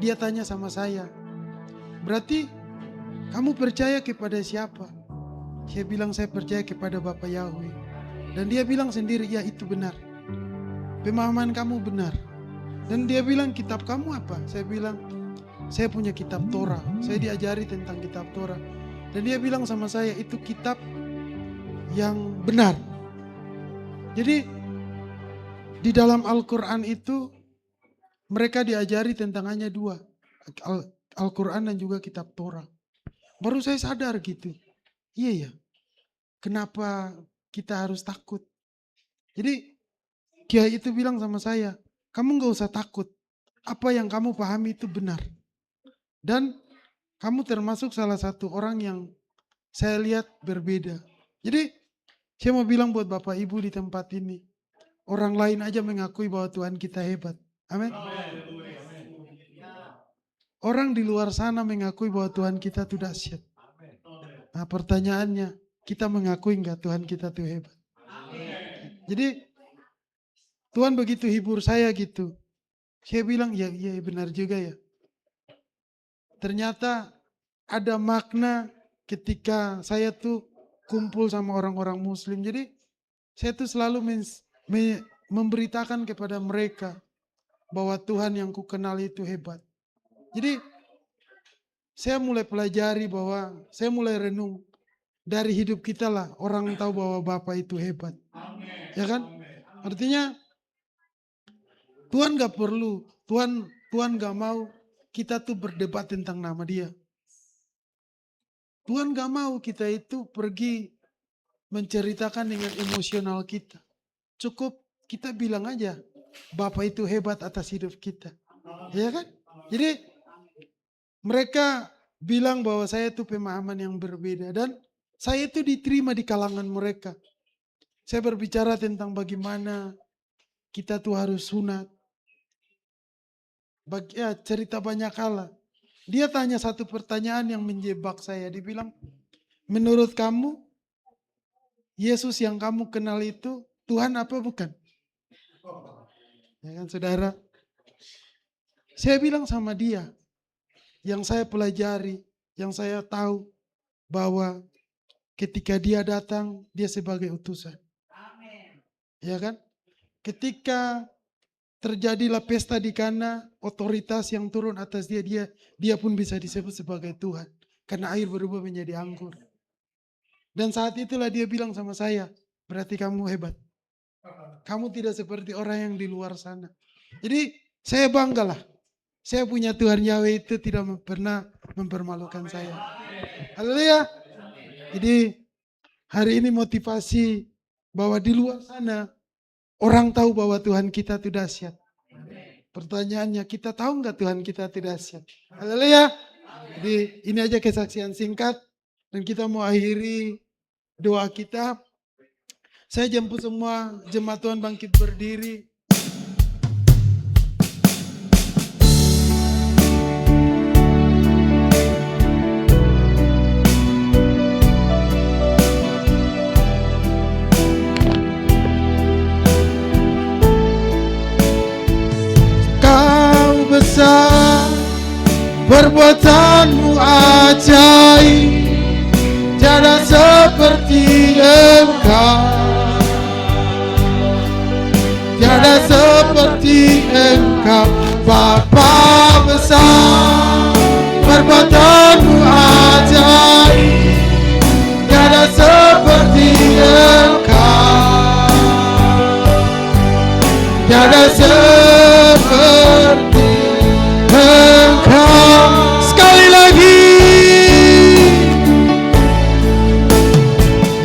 dia tanya sama saya, berarti kamu percaya kepada siapa? Saya bilang saya percaya kepada Bapa Yahweh. Dan dia bilang sendiri, ya itu benar. Pemahaman kamu benar. Dan dia bilang, kitab kamu apa? Saya bilang, saya punya kitab Torah. Saya diajari tentang kitab Torah. Dan dia bilang sama saya, itu kitab yang benar. Jadi di dalam Al-Quran itu mereka diajari tentang hanya dua. Al-Quran dan juga kitab Torah. Baru saya sadar gitu. Iya ya, kenapa kita harus takut? Jadi Kiai itu bilang sama saya, kamu gak usah takut. Apa yang kamu pahami itu benar. Dan kamu termasuk salah satu orang yang saya lihat berbeda. Jadi saya mau bilang buat Bapak Ibu di tempat ini, orang lain aja mengakui bahwa Tuhan kita hebat. Amin. Orang di luar sana mengakui bahwa Tuhan kita itu dahsyat. Nah pertanyaannya, kita mengakui enggak Tuhan kita itu hebat? Jadi Tuhan begitu hibur saya gitu. Saya bilang, ya benar juga ya. Ternyata ada makna ketika saya tuh kumpul sama orang-orang muslim. Jadi saya tuh selalu memberitakan kepada mereka bahwa Tuhan yang kukenal itu hebat. Jadi saya mulai pelajari bahwa saya mulai renung dari hidup kita lah orang tahu bahwa Bapa itu hebat. Ya kan? Artinya Tuhan gak perlu, Tuhan gak mau kita tuh berdebat tentang nama Dia. Tuhan gak mau kita itu pergi menceritakan dengan emosional kita. Cukup kita bilang aja, Bapa itu hebat atas hidup kita. Ya kan? Jadi mereka bilang bahwa saya itu pemahaman yang berbeda. Dan saya itu diterima di kalangan mereka. Saya berbicara tentang bagaimana kita tuh harus sunat. Cerita banyak hal. Dia tanya satu pertanyaan yang menjebak saya. Dia bilang, menurut kamu, Yesus yang kamu kenal itu Tuhan apa bukan? Ya kan saudara? Saya bilang sama dia, yang saya pelajari, yang saya tahu bahwa ketika dia datang, dia sebagai utusan. Ya kan? Ketika terjadilah pesta di Kana, otoritas yang turun atas dia pun bisa disebut sebagai Tuhan. Karena air berubah menjadi anggur. Dan saat itulah dia bilang sama saya, berarti kamu hebat. Kamu tidak seperti orang yang di luar sana. Jadi saya banggalah. Saya punya Tuhan Yahweh itu tidak pernah mempermalukan saya. Haleluya. Jadi hari ini motivasi bahwa di luar sana orang tahu bahwa Tuhan kita itu dahsyat. Pertanyaannya, kita tahu nggak Tuhan kita itu dahsyat? Haleluya. Jadi ini aja kesaksian singkat dan kita mau akhiri doa kita. Saya jemput semua jemaat Tuhan bangkit berdiri. Perbuatanmu ajaib, tiada seperti Engkau, tiada seperti Engkau, Bapa besar. Perbuatanmu ajaib, tiada seperti Engkau, tiada seperti Engkau. Sekali lagi,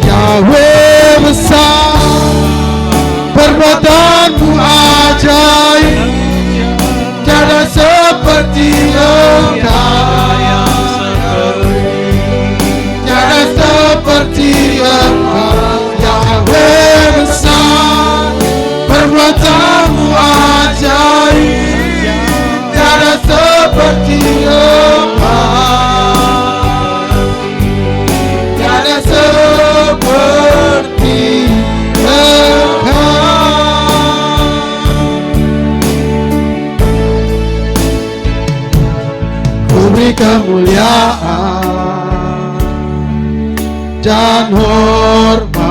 Yahweh besar, perbuatanmu ajaib, tiada seperti Engkau, tiada seperti Engkau. Yahweh besar, perbuatanmu ajaib, tiada seperti Engkau, tiada seperti Engkau. Ku beri kemuliaan dan hormat,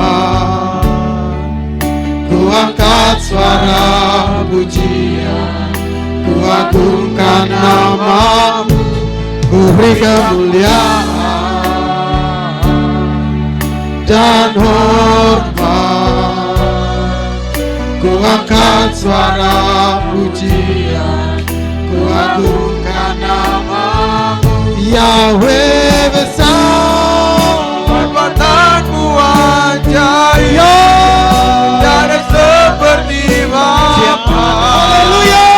ku angkat suara pujian, ku agungkan namamu, ku beri kemuliaan dan hormat, ku angkat suara pujian, ku agungkan namamu. Yahweh besar, perbuatanmu ajaib, tiada seperti Bapa. Haleluya.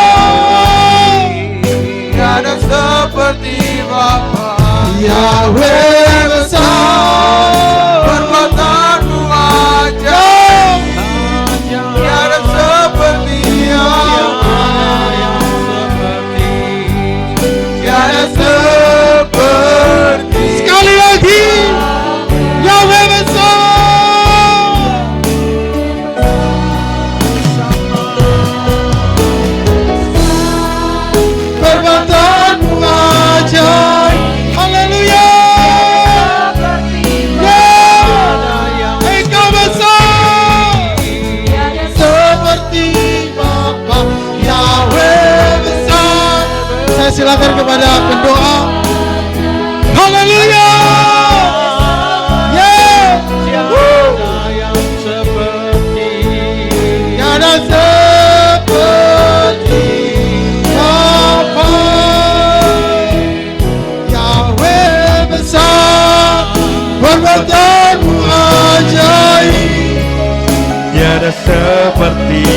Tiada seperti Bapa. Yahweh besar, perbuatanmu ajaib, tiada seperti Bapa, tiada seperti. Sekali lagi, Yahweh besar, perbuatanmu ajaib. Haleluya. Engkau besar seperti Bapa. Yahweh besar. Saya silakan kepada pendoa. tiada seperti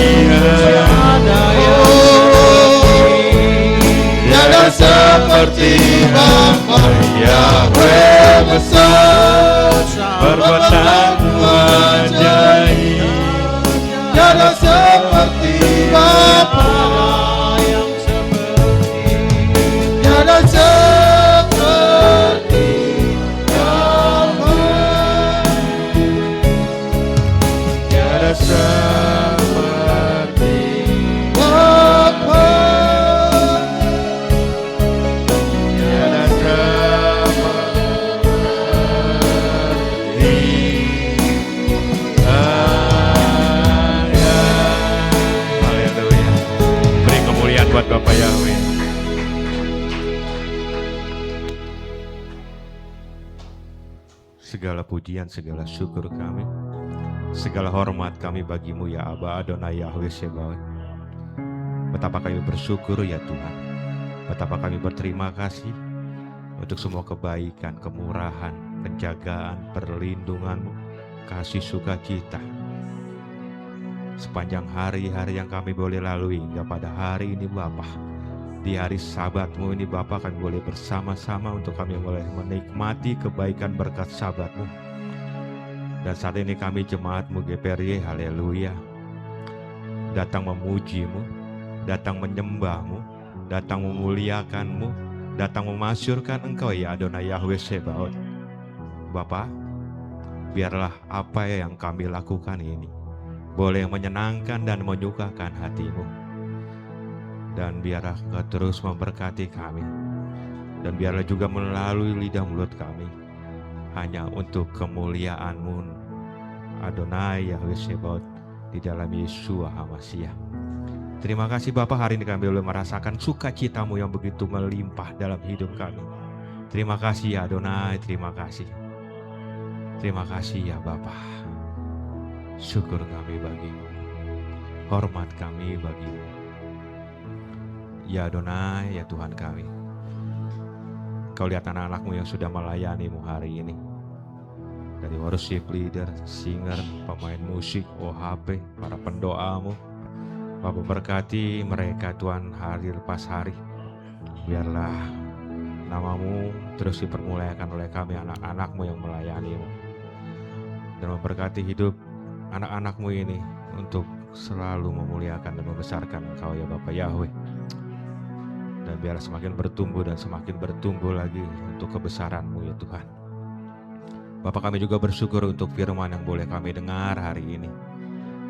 tiada seperti Bapa Yahweh besar, perbuatanmu ajaib. Tiada seperti Bapa, tiada seperti Bapa, tiada seperti Bapa, tiada seperti Haleluya. Beri kemuliaan buat Bapak Yahweh. Segala pujian, segala syukur kami, segala hormat kami bagimu ya Aba Adonai Yahweh Sebaot. Betapa kami bersyukur ya Tuhan, betapa kami berterima kasih untuk semua kebaikan, kemurahan, penjagaan, perlindungan-Mu, kasih sukacita sepanjang hari-hari yang kami boleh lalui hingga pada hari ini Bapa. Di hari Sabat-Mu ini Bapa, kami boleh bersama-sama untuk kami boleh menikmati kebaikan berkat Sabat-Mu. Dan saat ini kami jemaat-Mu GPRY, haleluya, datang memuji-Mu, datang menyembah-Mu, datang memuliakan-Mu, datang memasyurkan Engkau ya Adonai Yahweh Sebaot. Bapa, biarlah apa yang kami lakukan ini boleh menyenangkan dan menyukakan hati-Mu. Dan biarlah Engkau terus memberkati kami. Dan biarlah juga melalui lidah mulut kami hanya untuk kemuliaan-Mu Adonai Yahweh Sebaot di dalam Yeshua HaMashiach. Terima kasih Bapa, hari ini kami boleh merasakan sukacita-Mu yang begitu melimpah dalam hidup kami. Terima kasih ya Adonai, terima kasih. Terima kasih ya Bapa. Syukur kami bagimu, hormat kami bagimu. Ya Adonai, ya Tuhan kami. Kau lihat anak-anak-Mu yang sudah melayani-Mu hari ini. Dari worship leader, singer, pemain musik, OHP, para pendoa-Mu. Bapa berkati mereka Tuhan hari lepas hari. Biarlah nama-Mu terus dipermuliakan oleh kami anak-anak-Mu yang melayani-Mu. Dan memberkati hidup anak-anak-Mu ini untuk selalu memuliakan dan membesarkan Engkau ya Bapa Yahweh. Dan biarlah semakin bertumbuh dan semakin bertumbuh lagi untuk kebesaran-Mu ya Tuhan. Bapak, kami juga bersyukur untuk firman yang boleh kami dengar hari ini.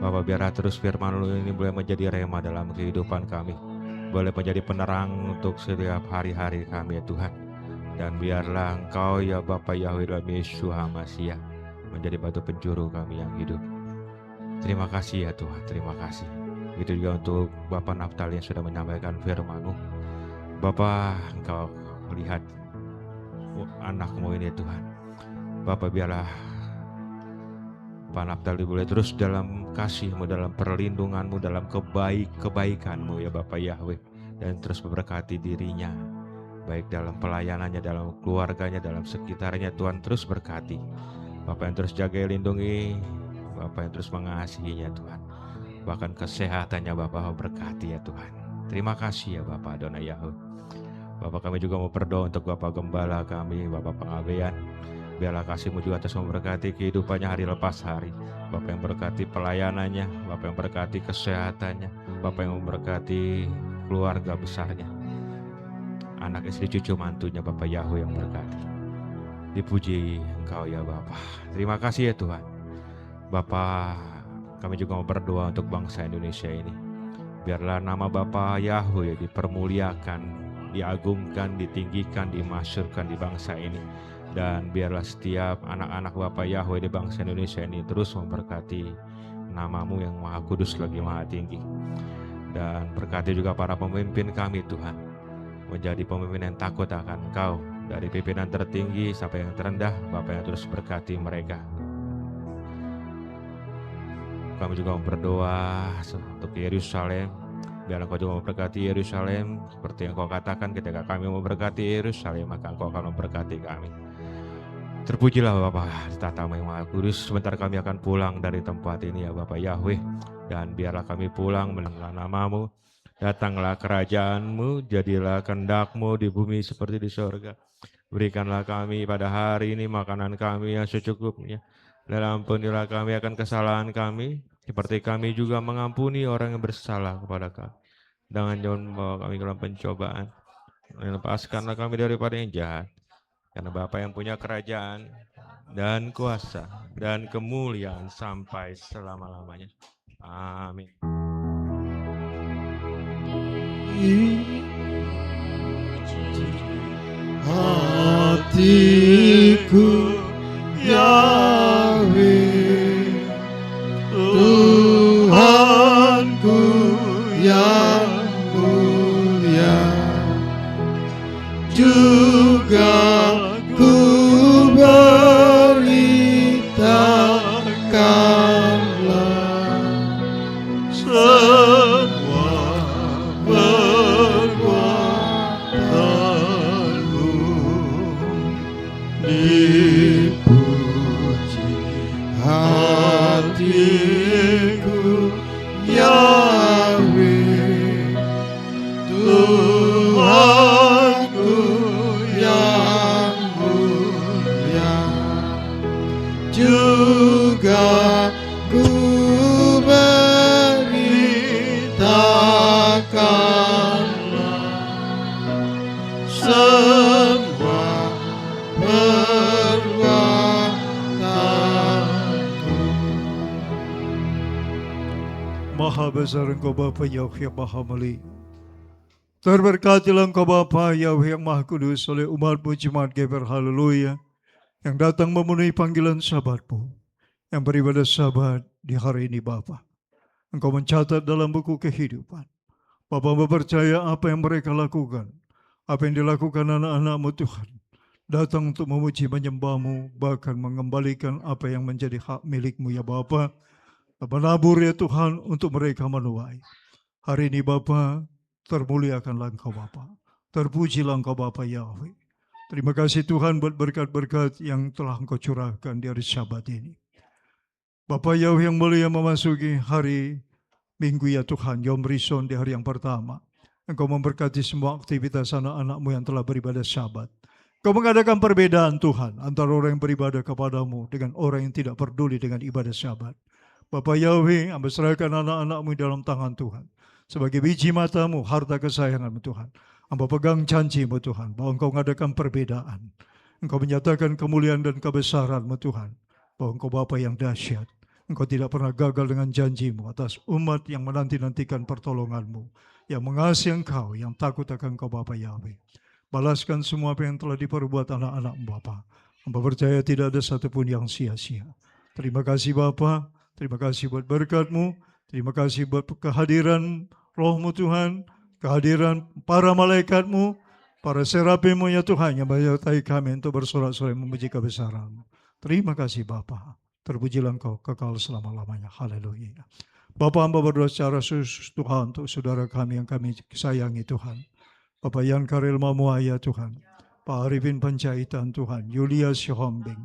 Bapak, biarlah terus firman-Mu ini boleh menjadi rema dalam kehidupan kami, boleh menjadi penerang untuk setiap hari-hari kami ya Tuhan. Dan biarlah Engkau ya Bapa Yahweh dalam Yeshua HaMashiach menjadi batu penjuru kami yang hidup. Terima kasih ya Tuhan, terima kasih. Itu juga untuk Bapak Naftali yang sudah menyampaikan firman-Mu. Bapa, Engkau lihat anak-Mu ini Tuhan. Bapa, biarlah Pak Naftali boleh terus dalam kasih-Mu, dalam perlindungan-Mu, dalam kebaikan-Mu ya Bapa Yahweh. Dan terus memberkati dirinya, baik dalam pelayanannya, dalam keluarganya, dalam sekitarnya. Tuhan terus berkati. Bapa yang terus jaga, lindungi, Bapa yang terus mengasihinya Tuhan. Bahkan kesehatannya Bapa berkati ya Tuhan. Terima kasih ya Bapa Adonai Yahweh. Bapak, kami juga mau berdoa untuk Bapak Gembala kami, Bapak Pengabean. Biarlah kasih-Mu juga terus memberkati kehidupannya hari lepas hari. Bapak yang berkati pelayanannya, Bapak yang berkati kesehatannya, Bapak yang memberkati keluarga besarnya. Anak istri cucu mantunya Bapak Yahweh yang berkati. Dipuji Engkau ya Bapak. Terima kasih ya Tuhan. Bapak, kami juga mau berdoa untuk bangsa Indonesia ini. Biarlah nama Bapak Yahweh dipermuliakan, diagungkan, ditinggikan, dimasyurkan di bangsa ini. Dan biarlah setiap anak-anak Bapak Yahweh di bangsa Indonesia ini terus memberkati nama-Mu yang Maha Kudus lagi Maha Tinggi. Dan berkati juga para pemimpin kami Tuhan, menjadi pemimpin yang takut akan Engkau, dari pimpinan tertinggi sampai yang terendah. Bapak yang terus berkati mereka. Kami juga berdoa untuk Yerusalem. Biar Engkau juga memberkati Yerusalem, seperti yang Kau katakan, ketika kami memberkati Yerusalem, maka Engkau akan memberkati kami. Terpujilah Bapa, Tata yang Maha Kudus. Sebentar kami akan pulang dari tempat ini ya Bapa Yahweh. Dan biarlah kami pulang menengah nama-Mu. Datanglah kerajaan-Mu, jadilah kehendak-Mu di bumi seperti di sorga. Berikanlah kami pada hari ini makanan kami yang secukupnya. Dan ampunilah kami akan kesalahan kami, seperti kami juga mengampuni orang yang bersalah kepada kami. Jangan membawa kami ke dalam pencobaan. Lepaskanlah kami daripada yang jahat. Karena Bapa yang punya kerajaan dan kuasa dan kemuliaan sampai selama-lamanya. Amin. Hatiku Yahweh, Tuhanku yang mulia, juga ku beritakanlah semua perbuatanmu. Dipuji hatiku Yahweh, Tuhanku yang mulia, juga ku beritakanlah semua perbuatanku. Maha besar Engkau Bapa Yahweh yang Maha Mulia. Terberkatilah Engkau Bapa Yahweh yang Maha Kudus oleh umat-Mu jemaat GBR Haleluya yang datang memenuhi panggilan Sabat-Mu, yang beribadah Sabat di hari ini Bapa. Engkau mencatat dalam buku kehidupan. Bapa percaya apa yang mereka lakukan, apa yang dilakukan anak-anak-Mu Tuhan, datang untuk memuji menyembah-Mu, bahkan mengembalikan apa yang menjadi hak milik-Mu ya Bapa. Menabur ya Tuhan untuk mereka menuai. Hari ini Bapa, termuliakanlah Engkau Bapa. Terpujilah Engkau Bapa Yahweh. Terima kasih Tuhan buat berkat-berkat yang telah Engkau curahkan di hari Sabat ini. Bapa Yahweh yang mulia, memasuki hari Minggu ya Tuhan, Yom Rishon di hari yang pertama. Engkau memberkati semua aktivitas anak-anak-Mu yang telah beribadah Sabat. Engkau mengadakan perbedaan Tuhan antara orang yang beribadah kepadamu dengan orang yang tidak peduli dengan ibadah Sabat. Bapa Yahweh, Hamba serahkan anak-anak-Mu dalam tangan Tuhan. Sebagai biji mata-Mu, harta kesayangan-Mu Tuhan. Hamba pegang janji-Mu Tuhan, bahwa Engkau mengadakan perbedaan. Engkau menyatakan kemuliaan dan kebesaran-Mu Tuhan, bahwa Engkau Bapa yang dahsyat. Engkau tidak pernah gagal dengan janji-Mu atas umat yang menanti-nantikan pertolongan-Mu, yang mengasihi Engkau, yang takut akan Engkau Bapa Yahweh. Balaskan semua apa yang telah diperbuat anak-anak-Mu Bapa. Hamba percaya tidak ada satupun yang sia-sia. Terima kasih Bapa, terima kasih buat berkat-Mu, terima kasih buat kehadiran Roh-Mu Tuhan, kehadiran para malaikat-Mu, para serafim-Mu ya Tuhan, yang menyertai kami untuk bersorak-sorai memuji kebesaran-Mu. Terima kasih Bapa. Terpujilah Engkau kekal selama-lamanya. Haleluya. Bapa, hamba berdoa secara khusus Tuhan untuk saudara kami yang kami sayangi Tuhan. Bapak Yan Karel Mamuaya Tuhan. Pak Arifin Panjaitan Tuhan. Yulia Sihombing.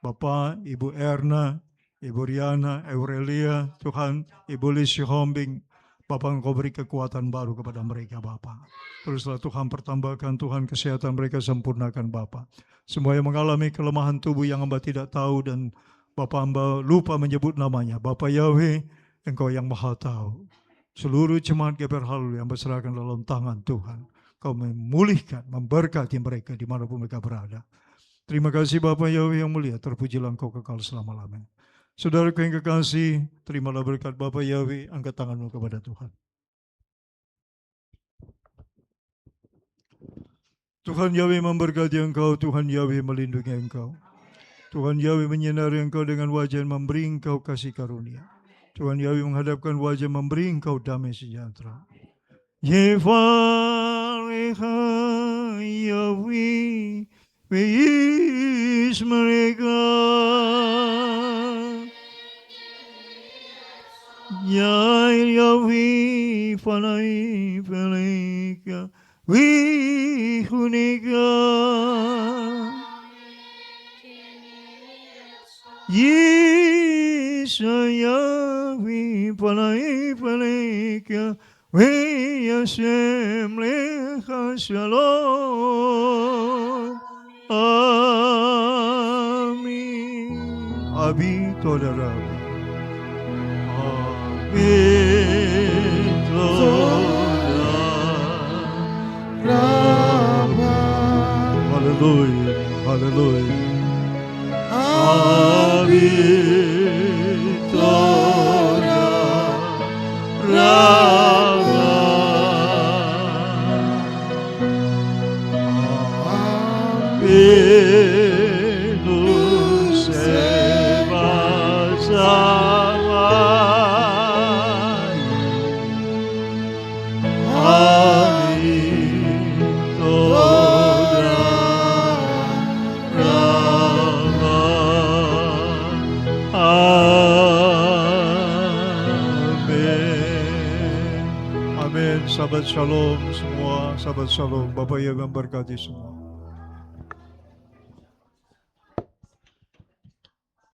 Bapak, Ibu Erna, Ibu Riana, Aurelia Tuhan. Ibu Lis Sihombing. Bapak, Engkau beri kekuatan baru kepada mereka Bapak. Teruslah Tuhan pertambahkan Tuhan kesehatan mereka, sempurnakan Bapak. Semua yang mengalami kelemahan tubuh yang hamba tidak tahu dan Bapak hamba lupa menyebut namanya. Bapak Yahweh, Engkau yang maha tahu. Seluruh jemaat GBR Haleluya yang berserahkan dalam tangan Tuhan. Kau memulihkan, memberkati mereka dimanapun mereka berada. Terima kasih Bapak Yahweh yang mulia. Terpujilah Engkau kekal selama-lamanya. Saudaraku yang kekasih, terimalah berkat Bapak Yahweh. Angkat tanganmu kepada Tuhan. Tuhan Yahweh memberkati engkau. Tuhan Yahweh melindungi engkau. Tuhan Yahweh menyinari engkau dengan wajah yang memberi engkau kasih karunia. Tuhan Yahweh menghadapkan wajah memberi engkau damai sejahtera. Yevareha Yahweh veis mereka. Yair Yahweh fanai peleka vihunika. Yeshayahu palai palaikia we Yashem lecha shalom. Amin. Abi toda Rabbi. Amin toda Rabba. Hallelujah. Hallelujah. Amin toda Rabba. Amin seva samai. Amin toda Rabba. Amin. Amin. Sahabat Shalom semua. Sahabat Shalom. Bapak yang memberkati semua.